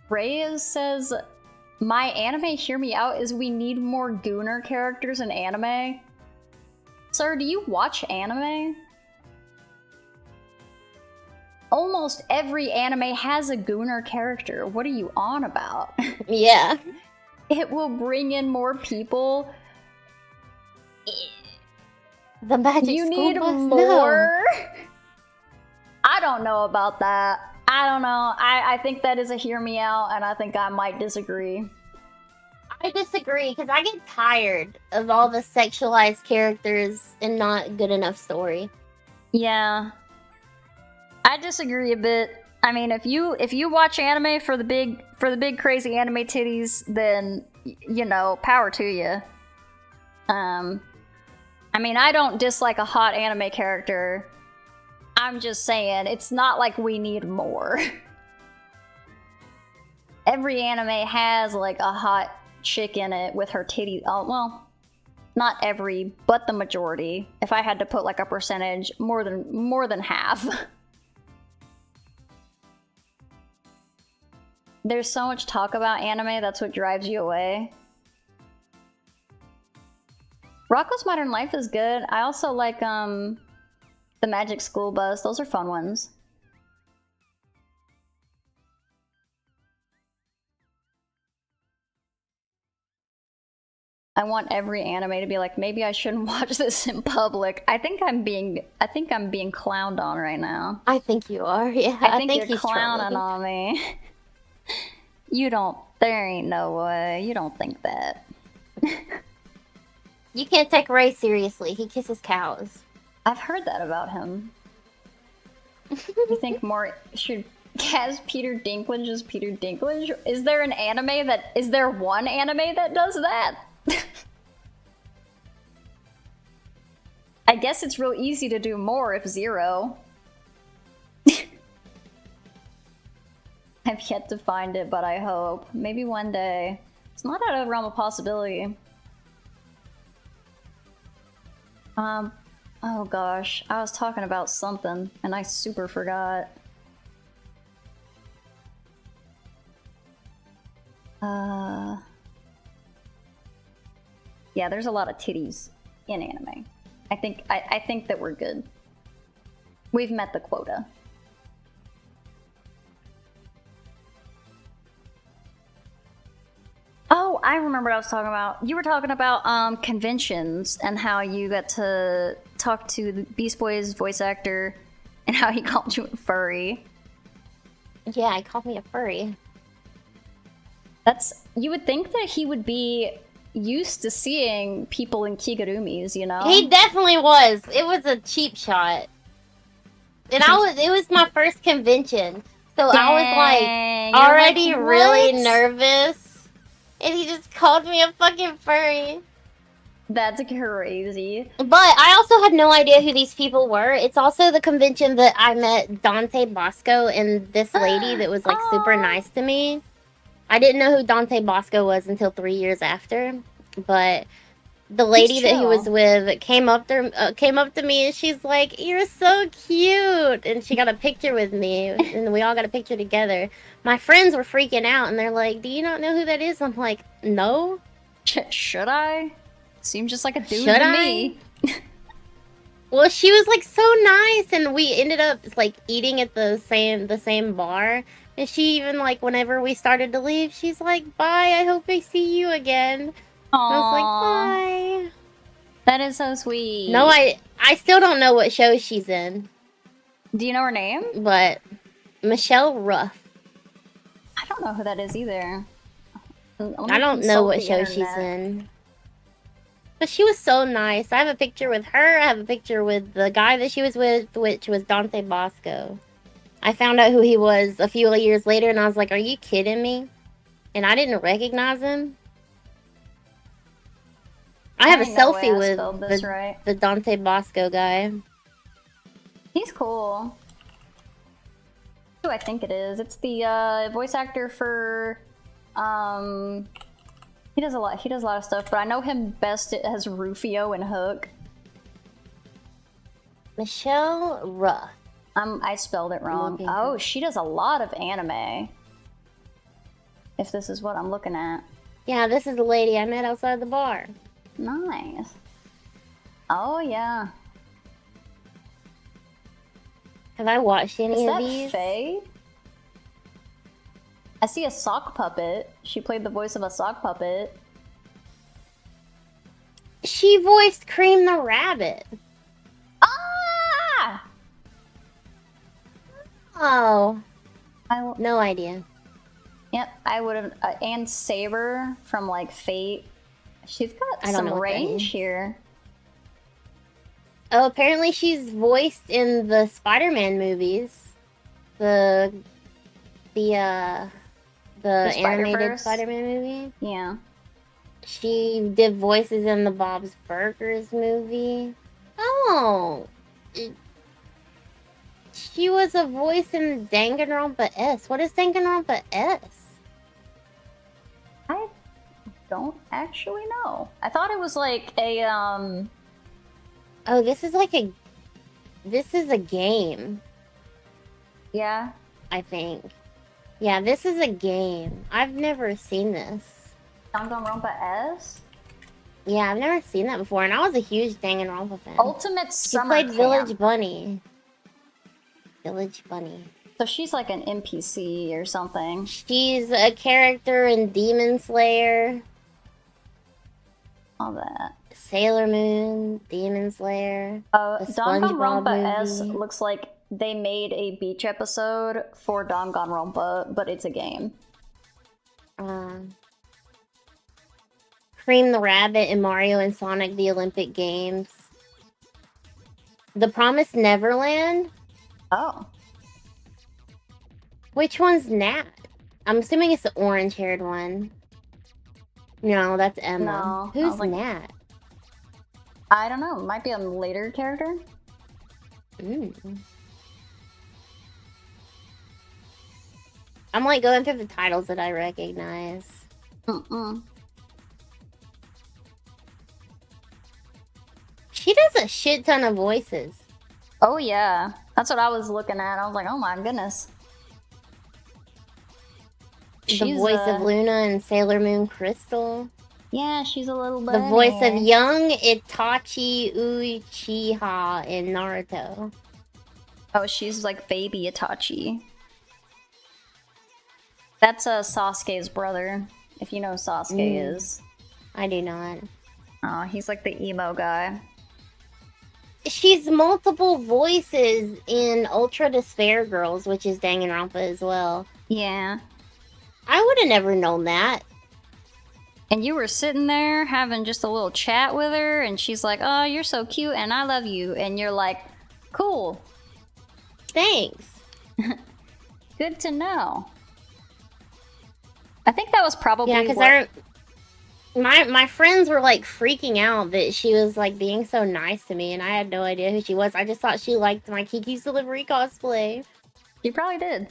Reyes says, "My anime hear me out is we need more Gooner characters in anime." Sir, do you watch anime? Almost every anime has a Gooner character. What are you on about? Yeah. It will bring in more people. The magic you school need bus? more? No. I don't know about that. I don't know. I think that is a hear me out, and I think I might disagree. I disagree, because I get tired of all the sexualized characters and not good enough story. Yeah. I disagree a bit. I mean, if you watch anime for the big crazy anime titties, then you know, power to you. I mean, I don't dislike a hot anime character. I'm just saying, it's not like we need more. Every anime has like a hot chick in it with her titties. Oh, well, not every, but the majority. If I had to put like a percentage, more than half. There's so much talk about anime, that's what drives you away. Rocko's Modern Life is good. I also like the Magic School Bus. Those are fun ones. I want every anime to be like, maybe I shouldn't watch this in public. I think I'm being clowned on right now. I think you are. Yeah. I think you're clowning on me. You don't. There ain't no way. You don't think that. You can't take Ray seriously. He kisses cows. I've heard that about him. You think more should cast Peter Dinklage as Peter Dinklage? Is there an anime that... Is there one anime that does that? I guess it's real easy to do more if zero. I've yet to find it, but I hope. Maybe one day. It's not out of the realm of possibility. Oh gosh, I was talking about something, and I super forgot. Yeah, there's a lot of titties in anime. I think that we're good. We've met the quota. Oh, I remember what I was talking about. You were talking about conventions and how you got to talk to the Beast Boy's voice actor and how he called you a furry. Yeah, he called me a furry. You would think that he would be used to seeing people in kigurumis, you know? He definitely was. It was a cheap shot. And it was my first convention. So Dang, I was like already really nervous. And he just called me a fucking furry. That's crazy. But I also had no idea who these people were. It's also the convention that I met Dante Bosco and this lady that was like super nice to me. I didn't know who Dante Bosco was until 3 years after, but the lady that he was with came up to me and she's like, "You're so cute," and she got a picture with me, and we all got a picture together. My friends were freaking out, and they're like, "Do you not know who that is?" I'm like, "No." Should I? Seems just like a dude to me. Well, she was like so nice, and we ended up like eating at the same bar. And she even, like, whenever we started to leave, she's like, "Bye, I hope I see you again." I was like, "Bye." That is so sweet. No, I still don't know what show she's in. Do you know her name? But Michelle Ruff. I don't know who that is either. I don't know what show she's in. But she was so nice. I have a picture with her. I have a picture with the guy that she was with, which was Dante Bosco. I found out who he was a few years later, and I was like, "Are you kidding me?" And I didn't recognize him. I have a selfie with the Dante Bosco guy. He's cool. Who I think it is. It's the voice actor for he does a lot of stuff, but I know him best as Rufio in Hook. Michelle Ruff. I spelled it wrong. Oh, she does a lot of anime. If this is what I'm looking at. Yeah, this is the lady I met outside the bar. Nice. Oh, yeah. Have I watched any of these? Is that Faye? I see a sock puppet. She played the voice of a sock puppet. She voiced Cream the Rabbit. Ah! Oh. No idea. Yep, I would have. And Saber from, like, Fate. She's got some range here. Oh, apparently she's voiced in the Spider-Man movies. The animated Spider-Man movie. Yeah. She did voices in the Bob's Burgers movie. Oh. She was a voice in Danganronpa S. What is Danganronpa S? I don't actually know. I thought it was like a Oh, this is a game. Yeah. I think. Yeah, this is a game. I've never seen this. Danganronpa S? Yeah, I've never seen that before, and I was a huge Danganronpa fan. Ultimate Summer She played Village Bunny. Village Bunny. So she's like an NPC or something. She's a character in Demon Slayer. All that. Sailor Moon, Demon Slayer. Danganronpa S looks like they made a beach episode for Danganronpa, but it's a game. Cream the Rabbit in Mario and Sonic the Olympic Games. The Promised Neverland? Oh. Which one's Nat? I'm assuming it's the orange-haired one. No, that's Emma. No, Who's Nat? I don't know. Might be a later character. I'm like going through the titles that I recognize. She does a shit ton of voices. Oh yeah, that's what I was looking at. I was like, oh my goodness. The voice of Luna and Sailor Moon Crystal. Yeah, she's a little bunny. The voice of young Itachi Uchiha in Naruto. Oh, she's like baby Itachi. That's Sasuke's brother, if you know who Sasuke is. I do not. Oh, he's like the emo guy. She's multiple voices in Ultra Despair Girls, which is Danganronpa as well. Yeah. I would have never known that. And you were sitting there having just a little chat with her, and she's like, oh, you're so cute, and I love you. And you're like, cool. Thanks. Good to know. I think that was probably because my friends were like freaking out that she was like being so nice to me, and I had no idea who she was. I just thought she liked my Kiki's Delivery cosplay. You probably did.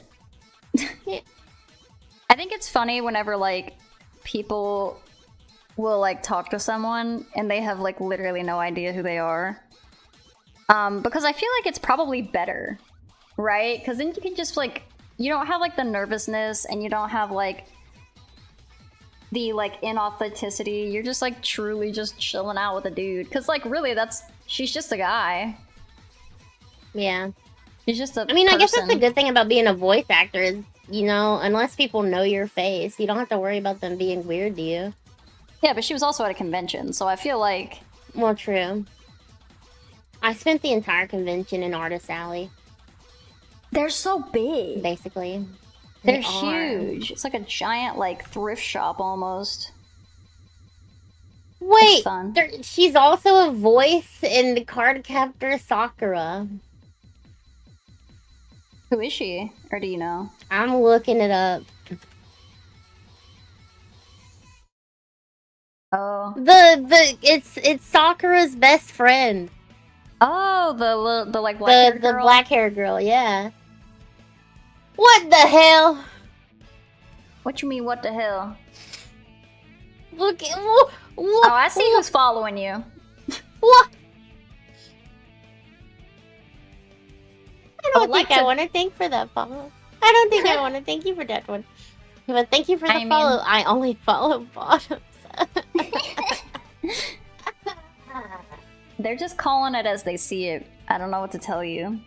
Yeah. I think it's funny whenever like people will like talk to someone and they have like literally no idea who they are. Because I feel like it's probably better, right? Because then you can just like, you don't have like the nervousness, and you don't have like the like inauthenticity. You're just like truly just chilling out with a dude. Because like really, she's just a guy. Yeah. She's just a I mean, person. I guess that's the good thing about being a voice actor is, you know, unless people know your face, you don't have to worry about them being weird to you. Yeah, but she was also at a convention, so I feel like... Well, true. I spent the entire convention in Artist Alley. They're so big. Basically. They're huge. It's like a giant, like, thrift shop almost. Wait, she's also a voice in Cardcaptor Sakura. Who is she? Or do you know? I'm looking it up. Oh. It's Sakura's best friend. Oh, the like black hair girl? The black hair girl, yeah. What the hell? What you mean, what the hell? Look at oh, I see who's following you. What? I don't think I want to thank for that follow. I don't think I want to thank you for that one. But thank you for the follow. I only follow bottoms. They're just calling it as they see it. I don't know what to tell you.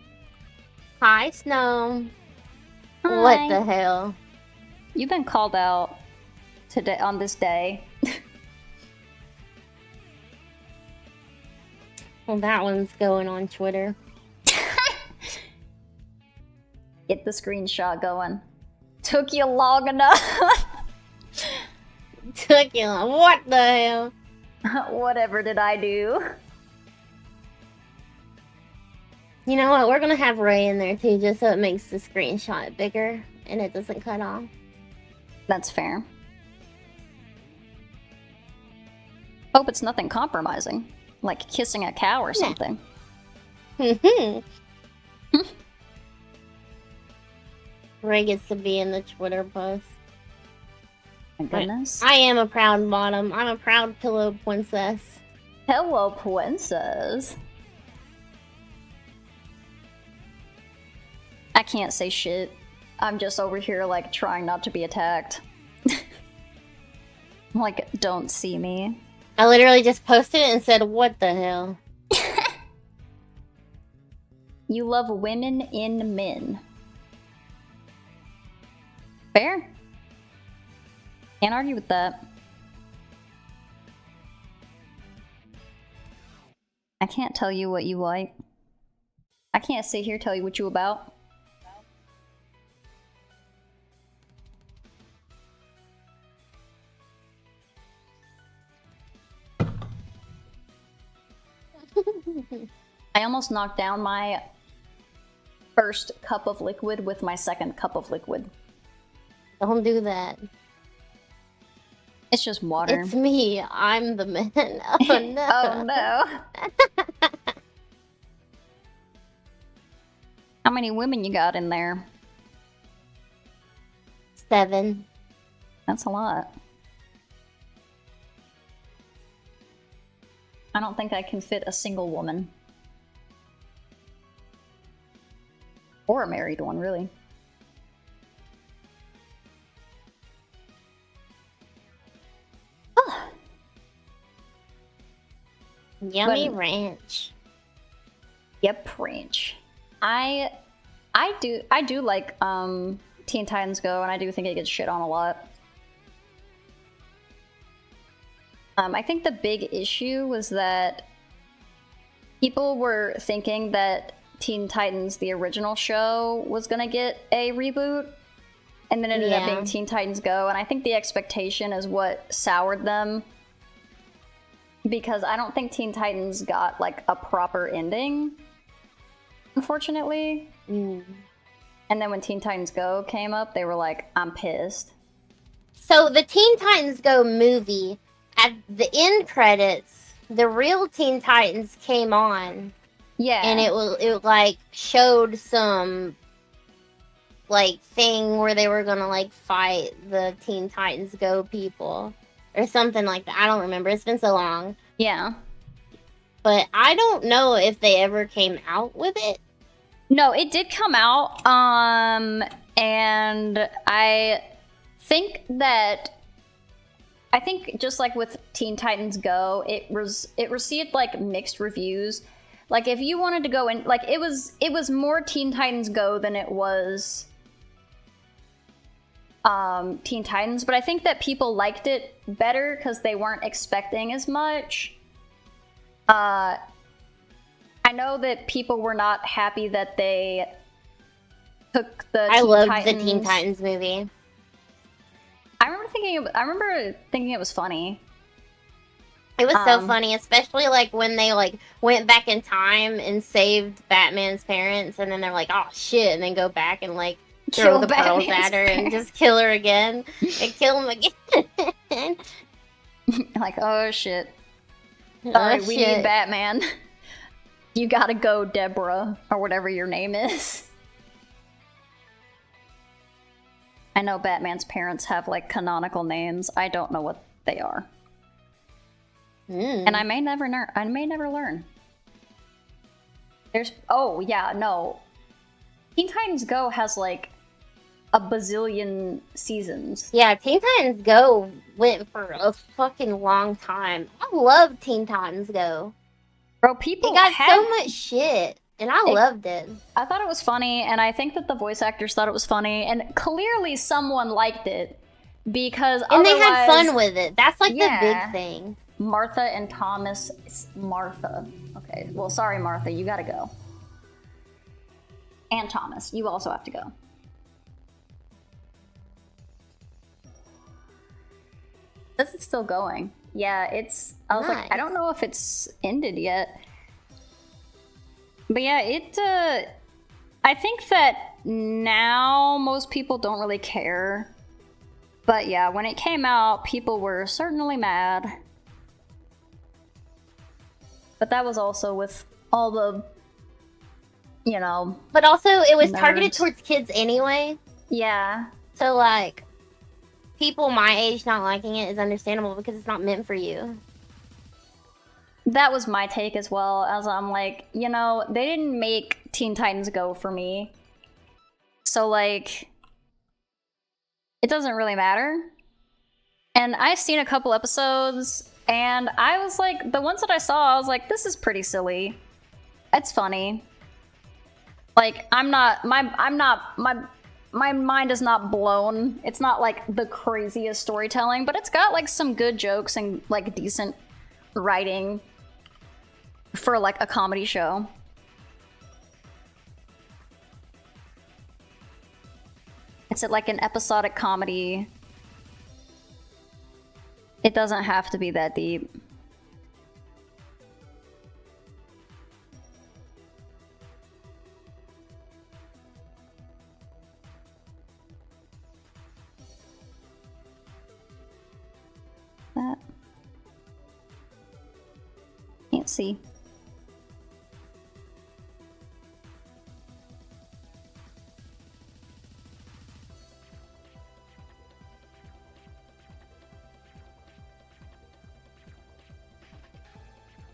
Hi, Snow. Hi. What the hell? You've been called out today on this day. Well, that one's going on Twitter. Get the screenshot going. Took you long enough. Took you long. What the hell? Whatever did I do? You know what? We're gonna have Ray in there too, just so it makes the screenshot bigger and it doesn't cut off. That's fair. Hope it's nothing compromising, like kissing a cow or something. Ray gets to be in the Twitter post. My goodness. I am a proud bottom. I'm a proud pillow princess. Hello, princess. I can't say shit. I'm just over here, like, trying not to be attacked. Like, don't see me. I literally just posted it and said, what the hell? You love women in men. Fair. Can't argue with that. I can't tell you what you like. I can't sit here tell you what you about. almost knocked down my first cup of liquid with my second cup of liquid. Don't do that. It's just water. It's me. I'm the man. Oh no. Oh no. How many women you got in there? 7. That's a lot. I don't think I can fit a single woman. Or a married one, really. Yummy ranch. Yep, ranch. I do like Teen Titans Go, and I do think it gets shit on a lot. I think the big issue was that people were thinking that Teen Titans, the original show, was gonna get a reboot, and then it ended up being Teen Titans Go, and I think the expectation is what soured them. Because I don't think Teen Titans got, like, a proper ending, unfortunately. And then when Teen Titans Go came up, they were like, I'm pissed. So the Teen Titans Go movie, at the end credits, the real Teen Titans came on. Yeah. And it like, showed some, like, thing where they were gonna, like, fight the Teen Titans Go people. Or something like that. I don't remember. It's been so long. Yeah. But I don't know if they ever came out with it. No, it did come out. And I think just like with Teen Titans Go, it received like mixed reviews. Like if you wanted to go in, like it was more Teen Titans Go than it was Teen Titans, but I think that people liked it better because they weren't expecting as much. I know that people were not happy that they took the I loved the Teen Titans movie. I remember thinking it was funny. It was so funny, especially like when they like went back in time and saved Batman's parents, and then they're like, "Oh shit!" and then go back and like throw the pearls at her and just kill her again and kill him again. Like, oh shit. Sorry, we need Batman. You gotta go, Deborah, or whatever your name is. I know Batman's parents have like canonical names. I don't know what they are. And I may never learn. There's Teen Titans Go has like a bazillion seasons. Yeah, Teen Titans Go went for a fucking long time. I love Teen Titans Go. Bro, people got so much shit, and I loved it. I thought it was funny, and I think that the voice actors thought it was funny, and clearly someone liked it, because and they had fun with it. That's like the big thing. Martha and Thomas. Martha. Okay, well, sorry, Martha, you gotta go. And Thomas, you also have to go. This is still going. Yeah, I was like, I don't know if it's ended yet. But yeah, I think that now most people don't really care. But yeah, when it came out, people were certainly mad. But that was also with all the, But also, it was nerds. targeted towards kids anyway. Yeah. So, like, people my age not liking it is understandable because it's not meant for you. That was my take as well, as I'm like, they didn't make Teen Titans Go for me. So, like, it doesn't really matter. And I've seen a couple episodes, and I was like, the ones that I saw, I was like, this is pretty silly. It's funny. Like, my mind is not blown. It's not like the craziest storytelling, but it's got like some good jokes and like decent writing for like a comedy show. It's like an episodic comedy. It doesn't have to be that deep. Let's see.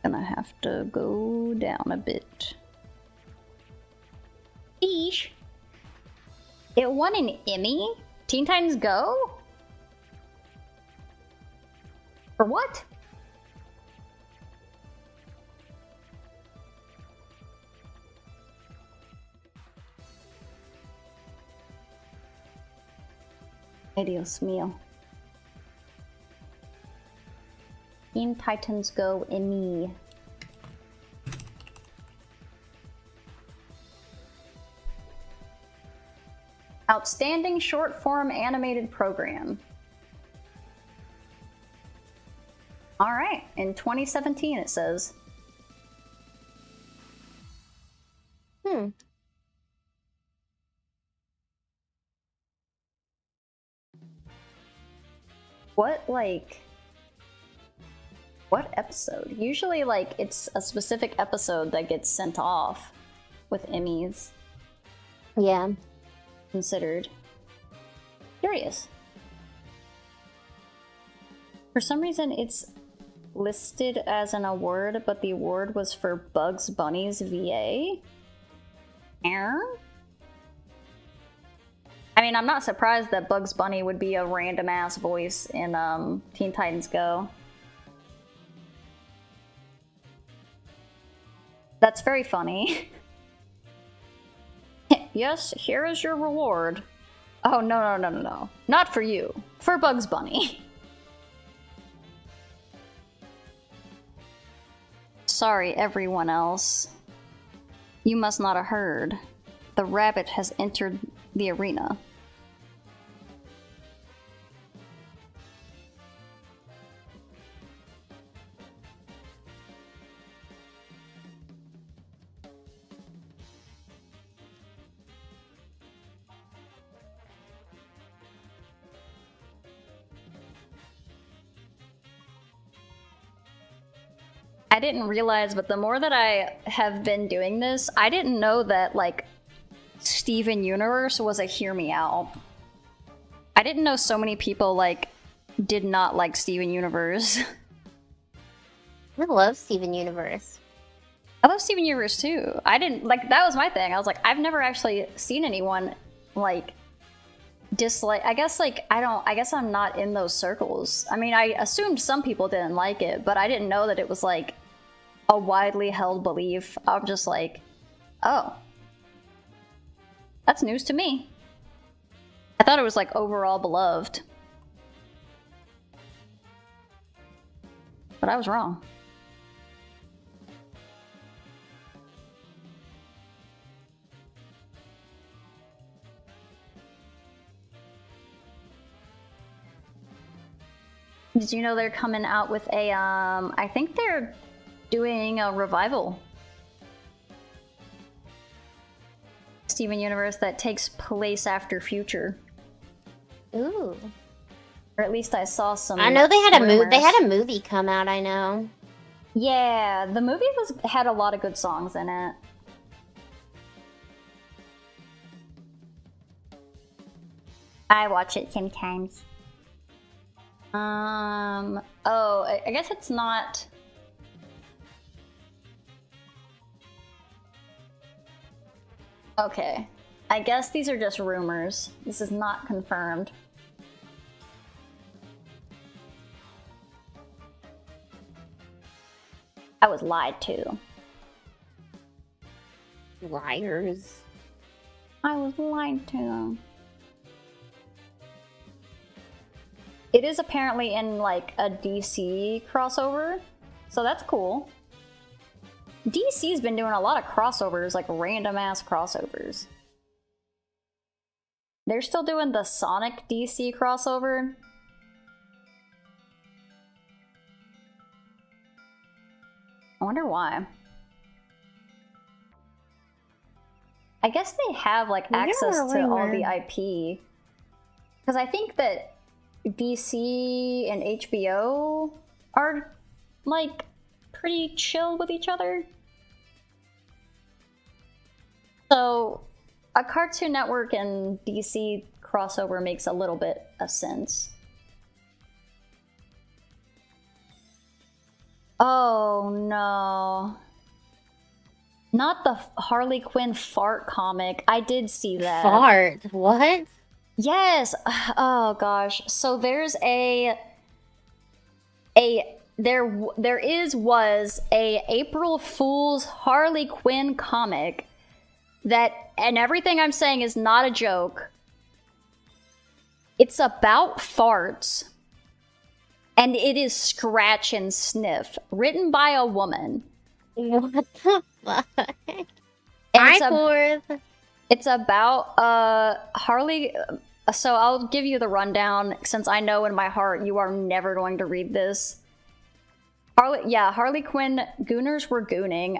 Gonna have to go down a bit. Eesh. It won an Emmy? Teen Titans Go? For what? Dios mío. Teen Titans Go Emmy. Outstanding short form animated program. Alright, in 2017 it says. What episode? Usually, like, it's a specific episode that gets sent off with Emmys. Yeah. Considered. Curious. For some reason, it's listed as an award, but the award was for Bugs Bunny's VA. Error? I mean, I'm not surprised that Bugs Bunny would be a random-ass voice in Teen Titans Go. That's very funny. Yes, here is your reward. Oh, no. Not for you. For Bugs Bunny. Sorry, everyone else. You must not have heard. The rabbit has entered the arena. I didn't realize, but the more that I have been doing this, I didn't know that, like, Steven Universe was a Hear Me Out. I didn't know so many people, like, did not like Steven Universe. I love Steven Universe. I love Steven Universe too. I didn't, like, that was my thing. I was like, I've never actually seen anyone, like, dislike. I guess, like, I guess I'm not in those circles. I mean, I assumed some people didn't like it, but I didn't know that it was, like, a widely held belief. I'm just like, oh. That's news to me. I thought it was, like, overall beloved. But I was wrong. Did you know they're coming out with a, I think they're doing a revival. Steven Universe that takes place after Future. Ooh. Or at least I saw some. I know they had rumors. they had a movie come out, I know. Yeah, the movie had a lot of good songs in it. I watch it sometimes. Oh, I guess it's not. Okay. I guess these are just rumors. This is not confirmed. I was lied to. Liars. I was lied to. It is apparently in, like, a DC crossover, so that's cool. DC's been doing a lot of crossovers, like random-ass crossovers. They're still doing the Sonic DC crossover. I wonder why. I guess they have, like, access to all the IP. Because I think that DC and HBO are, like, pretty chill with each other. So a Cartoon Network and DC crossover makes a little bit of sense. Oh no. Not the Harley Quinn fart comic. I did see that. Fart? What? Yes. Oh gosh. So there's was a April Fool's Harley Quinn comic that, and everything I'm saying is not a joke. It's about farts. And it is Scratch and Sniff, written by a woman. What the fuck? It's about Harley. So I'll give you the rundown, since I know in my heart you are never going to read this. Harley Quinn gooners were gooning.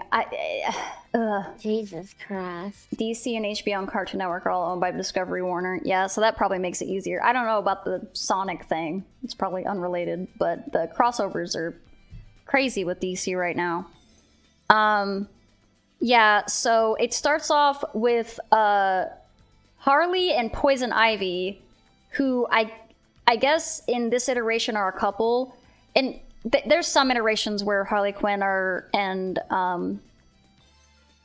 Jesus Christ. DC and HBO and Cartoon Network are all owned by Discovery Warner. Yeah, so that probably makes it easier. I don't know about the Sonic thing. It's probably unrelated, but the crossovers are crazy with DC right now. Yeah, so it starts off with Harley and Poison Ivy, who I guess in this iteration are a couple. And there's some iterations where Harley Quinn and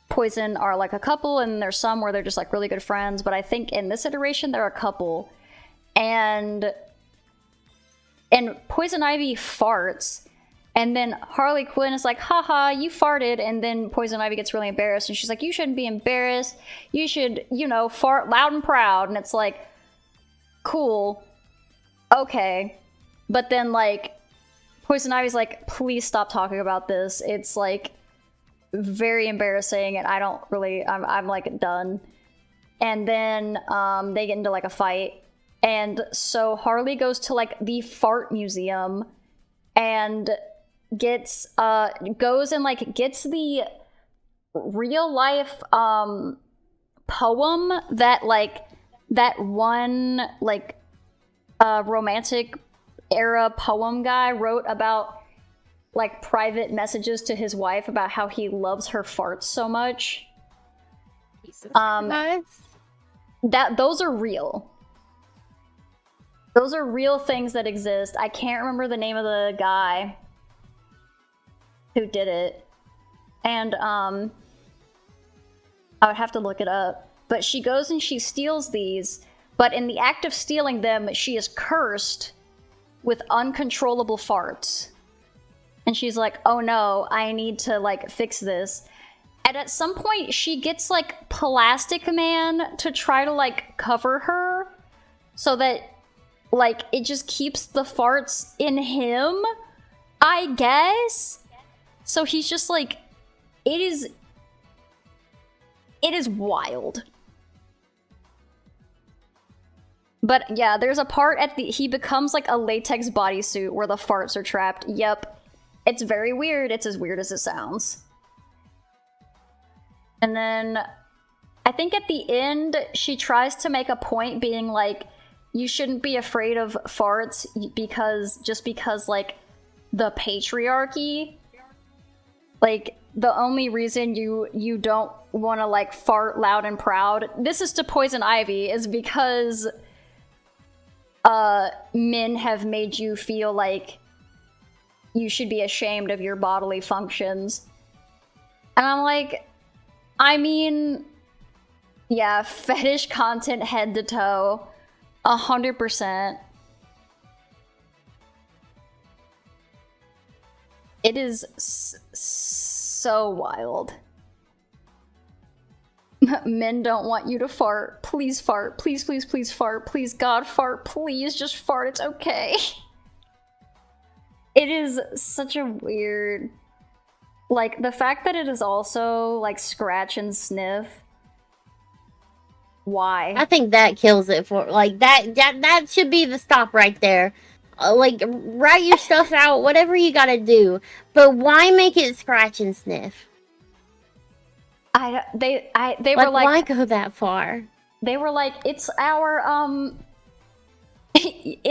Poison are like a couple, and there's some where they're just like really good friends. But I think in this iteration they're a couple, and Poison Ivy farts, and then Harley Quinn is like, haha, you farted, and then Poison Ivy gets really embarrassed, and she's like, you shouldn't be embarrassed, you should, fart loud and proud. And it's like, cool, okay. But then like Poison Ivy's like, please stop talking about this. It's like very embarrassing, and I'm like done. And then they get into like a fight, and so Harley goes to like the fart museum and gets the real life poem that one romantic era poem guy wrote about like private messages to his wife about how he loves her farts so much. Nice. Those are real. Those are real things that exist. I can't remember the name of the guy who did it. And I would have to look it up. But she goes and she steals these, but in the act of stealing them, she is cursed with uncontrollable farts. And she's like, oh no, I need to like fix this. And at some point she gets like Plastic Man to try to like cover her so that like it just keeps the farts in him, I guess. So he's just like, it is wild. But yeah, there's a part he becomes like a latex bodysuit where the farts are trapped. Yep. It's very weird. It's as weird as it sounds. And then I think at the end, she tries to make a point being like, you shouldn't be afraid of farts because like the patriarchy, like the only reason you don't want to like fart loud and proud, this is to Poison Ivy, is because men have made you feel like you should be ashamed of your bodily functions. And I'm like, I mean, yeah, fetish content head to toe, 100%. It is so wild. Men don't want you to fart. Please fart. Please, please, please fart. Please, God, fart. Please, just fart. It's okay. It is such a weird... Like, the fact that it is also, like, Scratch and Sniff. Why? I think that kills it for... Like, that should be the stop right there. Like, write your stuff out, whatever you gotta do. But why make it Scratch and Sniff? They were like... Why go that far? They were like, it's our,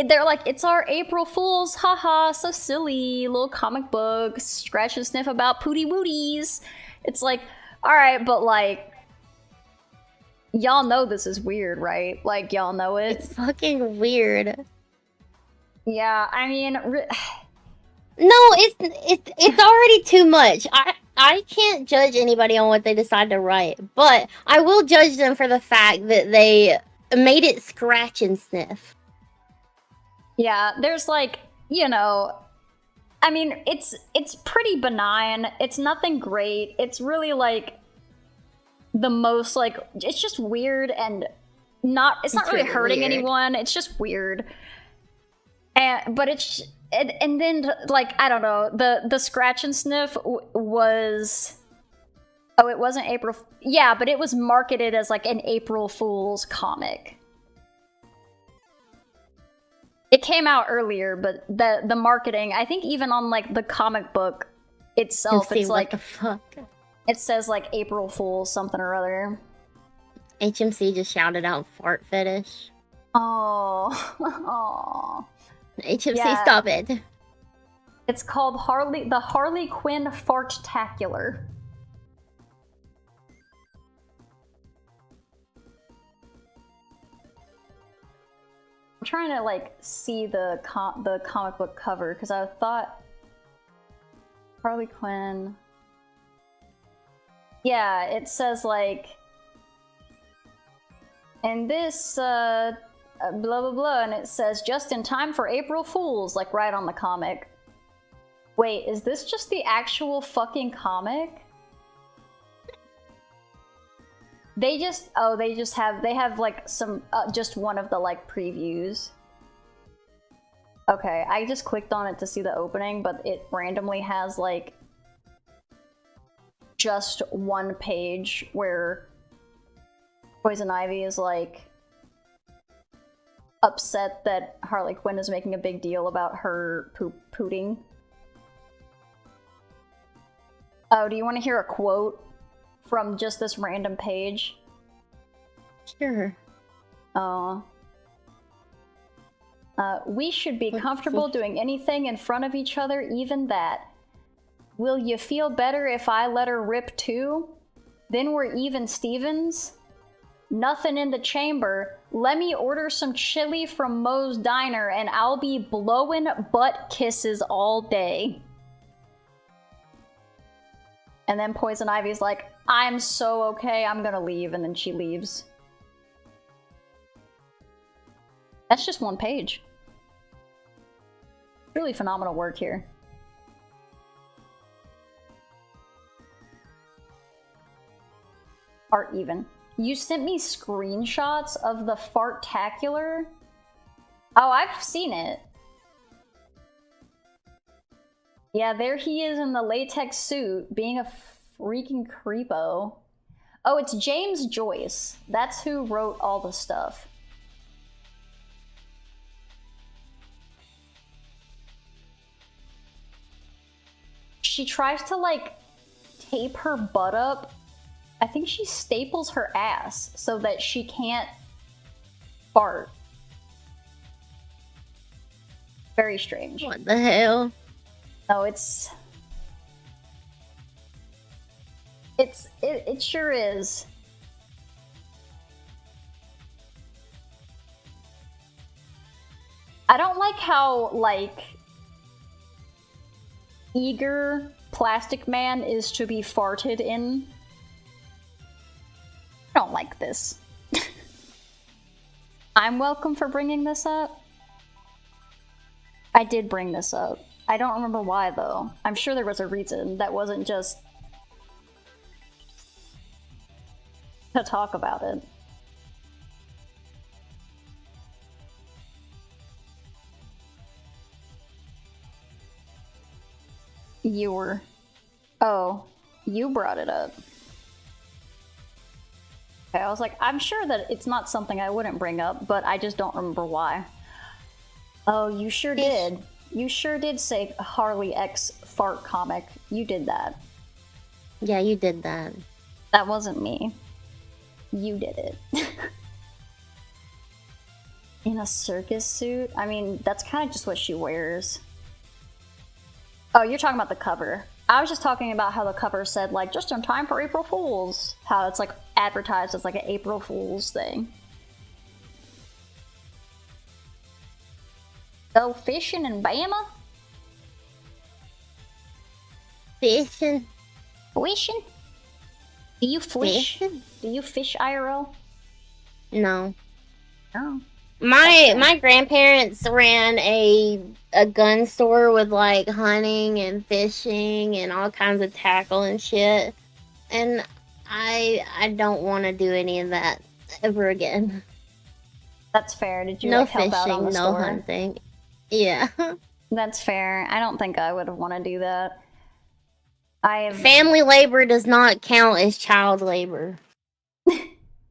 they're like, it's our April Fools, haha, so silly, little comic book, scratch and sniff about pooty wooties. It's like, alright, but like, y'all know this is weird, right? Like, y'all know it? It's fucking weird. Yeah, I mean... No, it's already too much. I can't judge anybody on what they decide to write, but I will judge them for the fact that they made it scratch and sniff. Yeah, there's like, you know, I mean, it's pretty benign. It's nothing great. It's really like the most like, it's just weird and it's not really hurting anyone. It's just weird. But it's and then like, I don't know, the scratch and sniff was, oh, it wasn't April. Yeah, but it was marketed as like an April Fool's comic. It came out earlier, but the marketing, I think even on like the comic book itself, it's like, what the fuck? It says like April Fool's something or other. HMC just shouted out fart fetish. Oh, oh. HMC, yeah. Stop it. It's called the Harley Quinn Fartacular. I'm trying to like see the comic book cover because I thought Harley Quinn. Yeah, it says like, and this blah blah blah, and it says just in time for April Fools, like right on the comic. Wait, is this just the actual fucking comic? They have like some, just one of the like previews. Okay, I just clicked on it to see the opening, but it randomly has like just one page where Poison Ivy is like upset that Harley Quinn is making a big deal about her pooting. Oh, do you want to hear a quote from just this random page? Sure. We should be comfortable doing anything in front of each other, even that. Will you feel better if I let her rip too? Then we're even Stevens? Nothing in the chamber. Let me order some chili from Moe's Diner and I'll be blowing butt kisses all day. And then Poison Ivy's like, I'm so okay, I'm gonna leave, and then she leaves. That's just one page. Really phenomenal work here. Art even. You sent me screenshots of the Fartacular? Oh, I've seen it. Yeah, there he is in the latex suit, being a freaking creepo. Oh, it's James Joyce. That's who wrote all the stuff. She tries to, like, tape her butt up. I think she staples her ass so that she can't fart. Very strange. What the hell? No, it sure is. I don't like how, like, eager Plastic Man is to be farted in. I don't like this. I'm welcome for bringing this up. I did bring this up. I don't remember why, though. I'm sure there was a reason that wasn't just to talk about it. Oh, you brought it up. Okay, I was like, I'm sure that it's not something I wouldn't bring up, but I just don't remember why. Oh, you sure did. You sure did say Harley X fart comic. You did that. Yeah, you did that. That wasn't me. You did it. In a circus suit? I mean, that's kind of just what she wears. Oh, you're talking about the cover. I was just talking about how the cover said, like, just in time for April Fools. How it's, like, advertised as, like, an April Fools thing. Go fishing in Bama? Fishing? Fishing? Do you fish? Fishing? Do you fish IRL? No. Oh. My grandparents ran a gun store with like hunting and fishing and all kinds of tackle and shit, and I don't want to do any of that ever again. That's fair. Did you no like, help fishing, out on the no store? hunting? Yeah. That's fair. I don't think I would want to do that. Family labor does not count as child labor.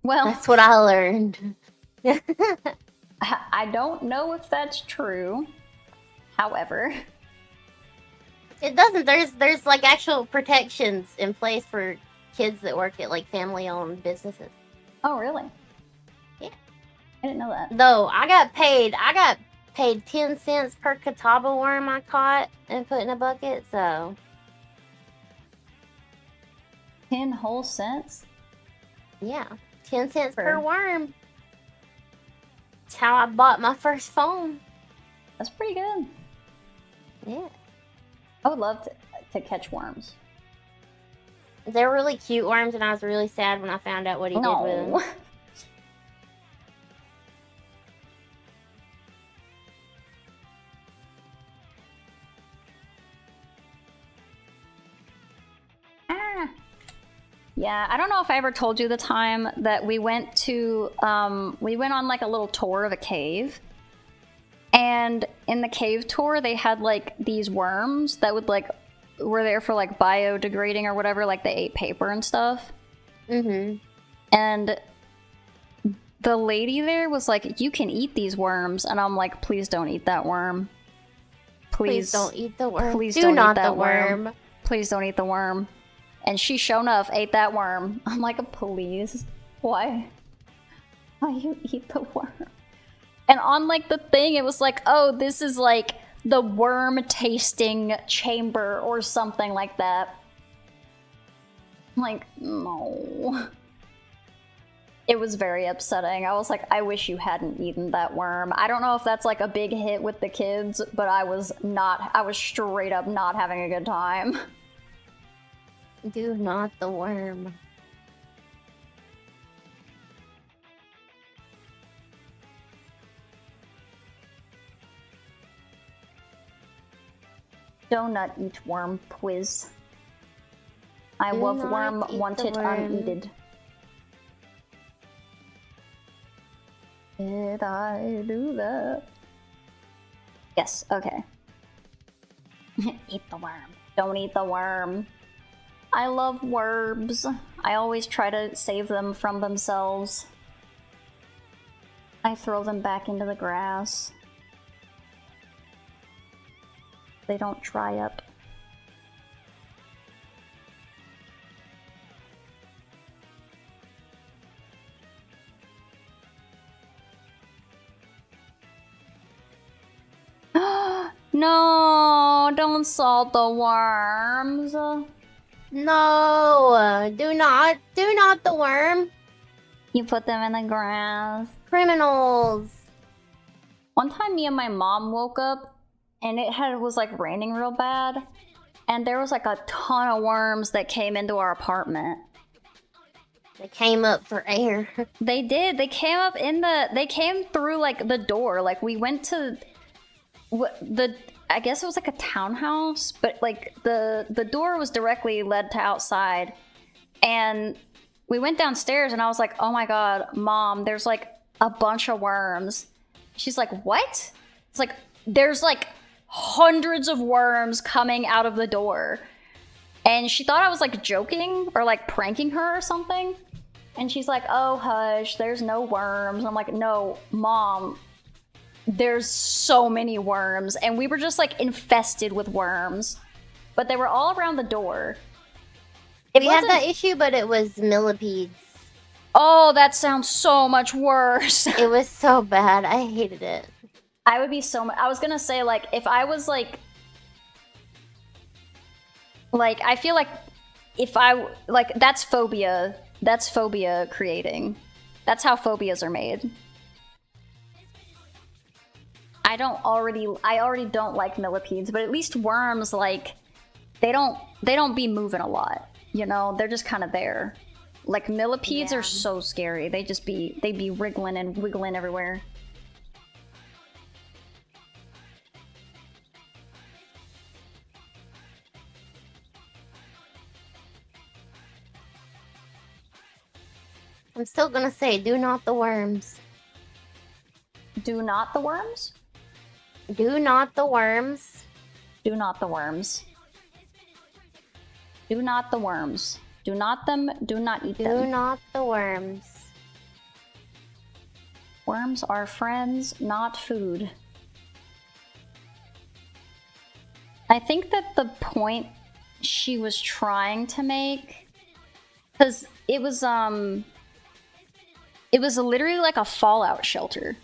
Well, that's what I learned. I don't know if that's true. However, it doesn't. There's like actual protections in place for kids that work at like family-owned businesses. Oh, really? Yeah. I didn't know that. Though I got paid 10 cents per catawba worm I caught and put in a bucket, so 10 whole cents? Yeah, 10 cents per worm. That's how I bought my first phone. That's pretty good. Yeah. I would love to catch worms. They're really cute worms, and I was really sad when I found out what he did with them. Yeah, I don't know if I ever told you the time that we went to, we went on like a little tour of a cave. And in the cave tour, they had like these worms that would like, were there for like biodegrading or whatever, like they ate paper and stuff. Mm-hmm. And the lady there was like, you can eat these worms. And I'm like, please don't eat that worm. Please don't eat the worm. Please Do don't not eat that the worm. Please don't eat the worm. And she, sure enough, ate that worm. I'm like, please? Why? Why you eat the worm? And on, like, the thing, it was like, oh, this is, like, the worm-tasting chamber or something like that. I'm like, no. It was very upsetting. I was like, I wish you hadn't eaten that worm. I don't know if that's, like, a big hit with the kids, but I was straight up not having a good time. Do not the worm. Do not eat worm, quiz. I love worm, want it uneated. Did I do that? Yes, okay. Eat the worm. Don't eat the worm. I love worms. I always try to save them from themselves. I throw them back into the grass. They don't dry up. No, don't salt the worms. No, do not the worm. You put them in the grass. Criminals. One time me and my mom woke up and it was like raining real bad. And there was like a ton of worms that came into our apartment. They came up for air. They did. They came up they came through like the door. Like we went to I guess it was like a townhouse, but like the door was directly led to outside. And we went downstairs and I was like, oh my God, Mom, there's like a bunch of worms. She's like, what? It's like, there's like hundreds of worms coming out of the door. And she thought I was like joking or like pranking her or something. And she's like, oh, hush, there's no worms. I'm like, no, Mom, there's so many worms. And we were just like infested with worms. But they were all around the door. We had that issue, but it was millipedes. Oh, that sounds so much worse. It was so bad. I hated it. I would be I was gonna say, like, if I was, like, I feel like if that's phobia. That's phobia creating. That's how phobias are made. I already don't like millipedes, but at least worms, like, they don't be moving a lot, you know? They're just kind of there. Like, millipedes are so scary. They be wriggling and wiggling everywhere. I'm still gonna say, do not the worms. Do not the worms? Do not the worms. Do not the worms. Do not the worms. Do not them, do not eat them. Do not the worms. Worms are friends, not food. I think that the point she was trying to make, because it was literally like a fallout shelter.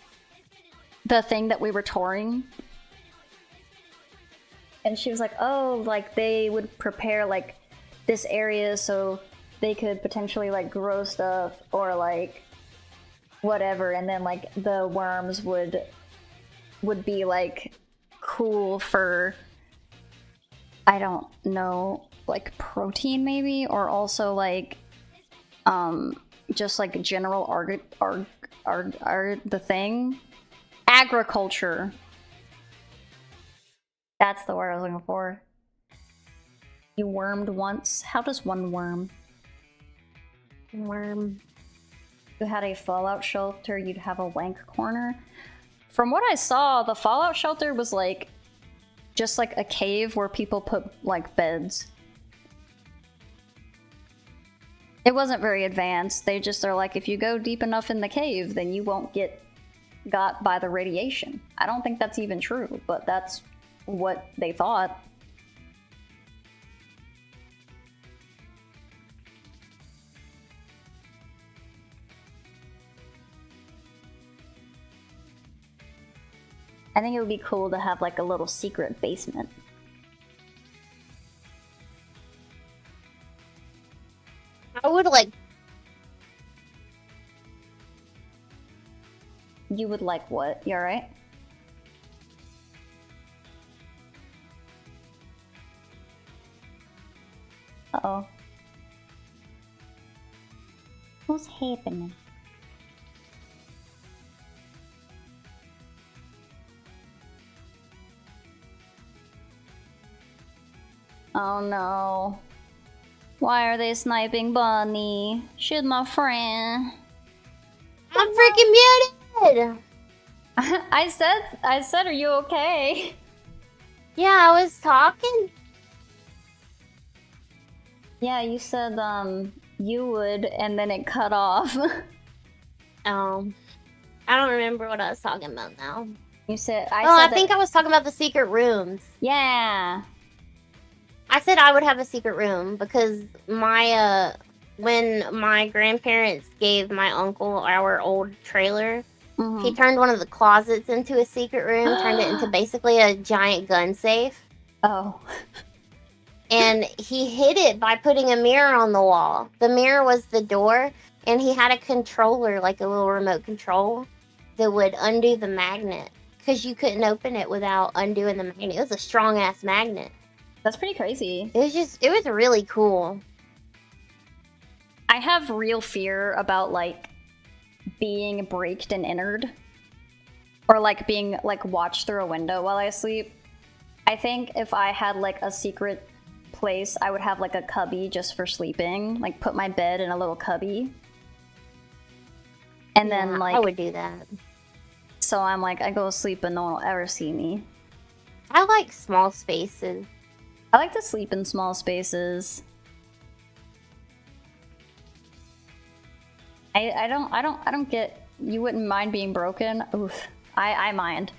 The thing that we were touring. And she was like, oh, like, they would prepare, like, this area so they could potentially, like, grow stuff or, like, whatever. And then, like, the worms would be, like, cool for, I don't know, like, protein maybe? Or also, like, just, like, general the thing. Agriculture. That's the word I was looking for. You wormed once? How does one worm? Worm. If you had a fallout shelter, you'd have a wank corner. From what I saw, the fallout shelter was like just like a cave where people put like beds. It wasn't very advanced. They just are like, if you go deep enough in the cave, then you won't get got by the radiation. I don't think that's even true, but that's what they thought. I think it would be cool to have like a little secret basement. I would like. You would like what? You alright? Uh-oh. What's happening? Oh no. Why are they sniping Bunny? She's my friend. I'm freaking muted! I said, are you okay? Yeah, I was talking. Yeah, you said, you would, and then it cut off. I don't remember what I was talking about now. You said, I think I was talking about the secret rooms. Yeah. I said I would have a secret room because my, when my grandparents gave my uncle our old trailer, he turned one of the closets into a secret room, turned it into basically a giant gun safe. Oh. And he hid it by putting a mirror on the wall. The mirror was the door, and he had a controller, like a little remote control, that would undo the magnet. Because you couldn't open it without undoing the magnet. It was a strong-ass magnet. That's pretty crazy. It was really cool. I have real fear about, like, being braked and entered. Or, like, being, like, watched through a window while I sleep. I think if I had, like, a secret place, I would have, like, a cubby just for sleeping. Like, put my bed in a little cubby. And then, like... I would do that. So I'm like, I go to sleep and no one will ever see me. I like small spaces. I like to sleep in small spaces. I don't get... You wouldn't mind being broken? Oof. I mind.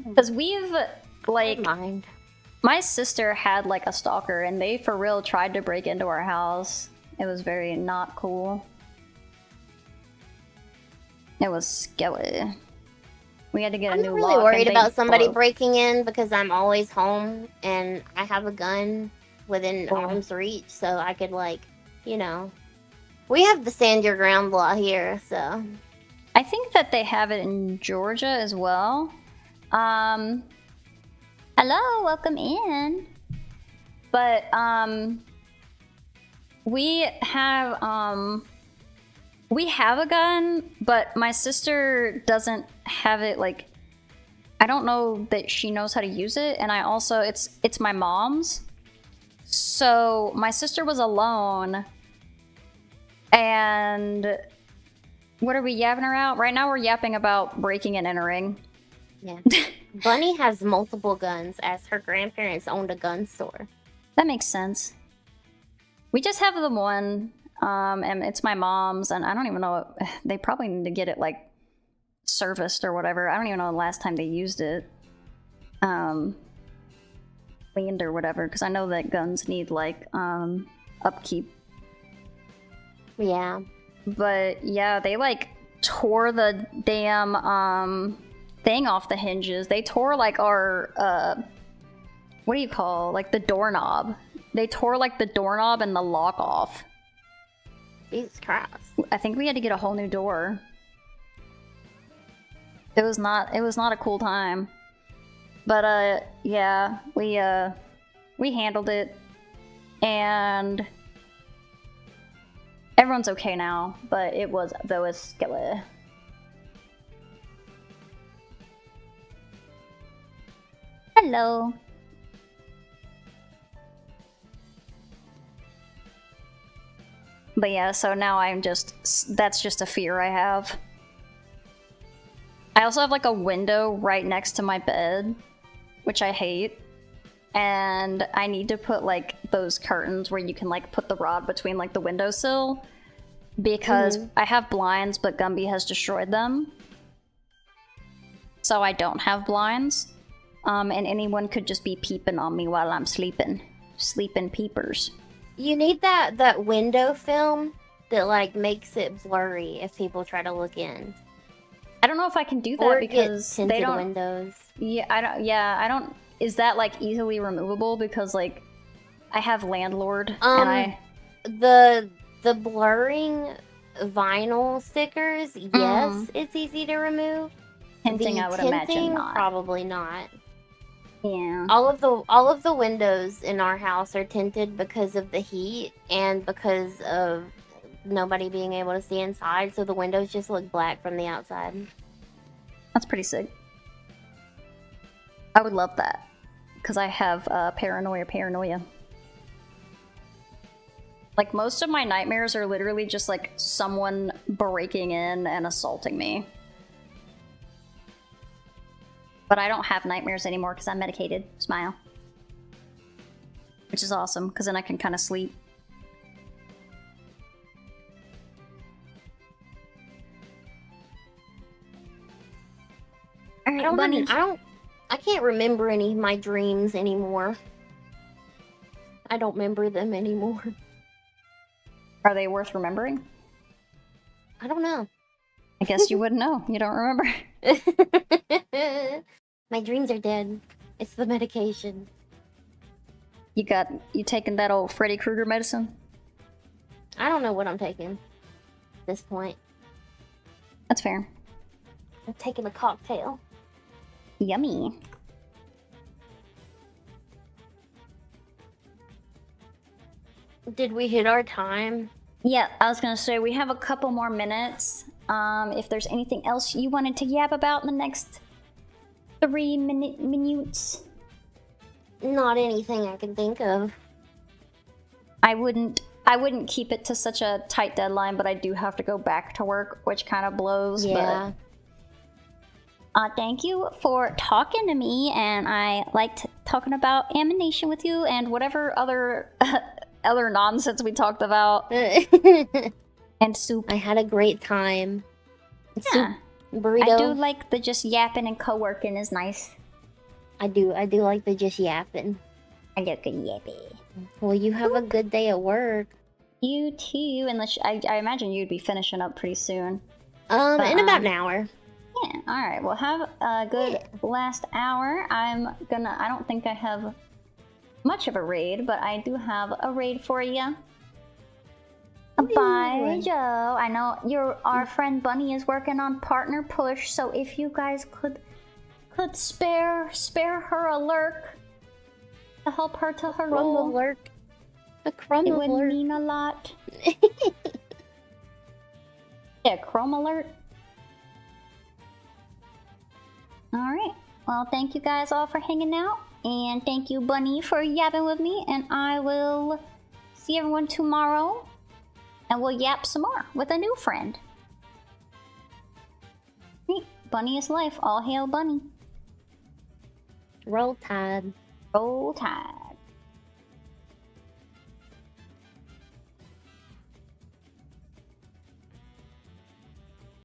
Because we've, like... I mind. My sister had, like, a stalker, and they, for real, tried to break into our house. It was very not cool. It was scary. We had to get I'm a new not really lock. worried about somebody broke. breaking in because I'm always home and I have a gun within Oh. arm's reach, so I could, like, you know. We have the stand your ground law here, so. I think that they have it in Georgia as well. Hello, welcome in. But, we have a gun, but my sister doesn't have it, like, I don't know that she knows how to use it, and I also, it's my mom's. So, my sister was alone, and what are we yapping her out? Right now we're yapping about breaking and entering. Yeah. Bunny has multiple guns as her grandparents owned a gun store. That makes sense. We just have the one, and it's my mom's, and I don't even know, they probably need to get it, like, serviced or whatever. I don't even know the last time they used it. Cleaned or whatever, because I know that guns need, like, upkeep. Yeah. But, yeah, they, like, tore the damn, thing off the hinges. They tore, like, our, what do you call, like, the doorknob. They tore, like, the doorknob and the lock off. Jesus Christ. I think we had to get a whole new door. It was not a cool time. But, yeah, we handled it. And everyone's okay now, but it was scary. Hello. But yeah, so now that's just a fear I have. I also have, like, a window right next to my bed, which I hate. And I need to put, like, those curtains where you can, like, put the rod between, like, the windowsill. Because I have blinds, but Gumby has destroyed them. So I don't have blinds. And anyone could just be peeping on me while I'm sleeping. Sleeping peepers. You need that window film that, like, makes it blurry if people try to look in. I don't know if I can do that or because get they don't. Windows. Yeah, I don't. Is that, like, easily removable? Because, like, I have landlord and the blurring vinyl stickers. Yes, it's easy to remove. Tinting, I would imagine not. Probably not. Yeah. All of the windows in our house are tinted because of the heat and because of nobody being able to see inside, so the windows just look black from the outside. That's pretty sick. I would love that because I have paranoia. Like, most of my nightmares are literally just, like, someone breaking in and assaulting me. But I don't have nightmares anymore because I'm medicated. Smile. Which is awesome, because then I can kind of sleep. Alright, Bunny. I can't remember any of my dreams anymore. I don't remember them anymore. Are they worth remembering? I don't know. I guess you wouldn't know. You don't remember. My dreams are dead. It's the medication. You taking that old Freddy Krueger medicine? I don't know what I'm taking at this point. That's fair. I'm taking a cocktail. Yummy. Did we hit our time? Yeah, I was gonna say we have a couple more minutes. If there's anything else you wanted to yap about in the next 3 minutes. Not anything I can think of. I wouldn't keep it to such a tight deadline, but I do have to go back to work, which kind of blows. Yeah. But thank you for talking to me, and I liked talking about Ani-May-tion with you and whatever other other nonsense we talked about. And soup. I had a great time. Yeah. Soup, burrito. I do like the just yapping and co-working is nice. I do like the just yapping. I like the yapping. Well, you have a good day at work. You too, unless I imagine you'd be finishing up pretty soon. In about an hour. Yeah, alright, well have a good last hour. I don't think I have much of a raid, but I do have a raid for you. Bye, Joe. I know our friend Bunny is working on partner push, so if you guys could spare her a lurk to help her to her goal. Lurk. A crumb it would would mean a lot. Yeah, Chrome alert. Alright, well thank you guys all for hanging out, and thank you Bunny for yapping with me, and I will see everyone tomorrow, and we'll yap some more with a new friend. Hey, Bunny is life, all hail Bunny. Roll Tide. Roll Tide.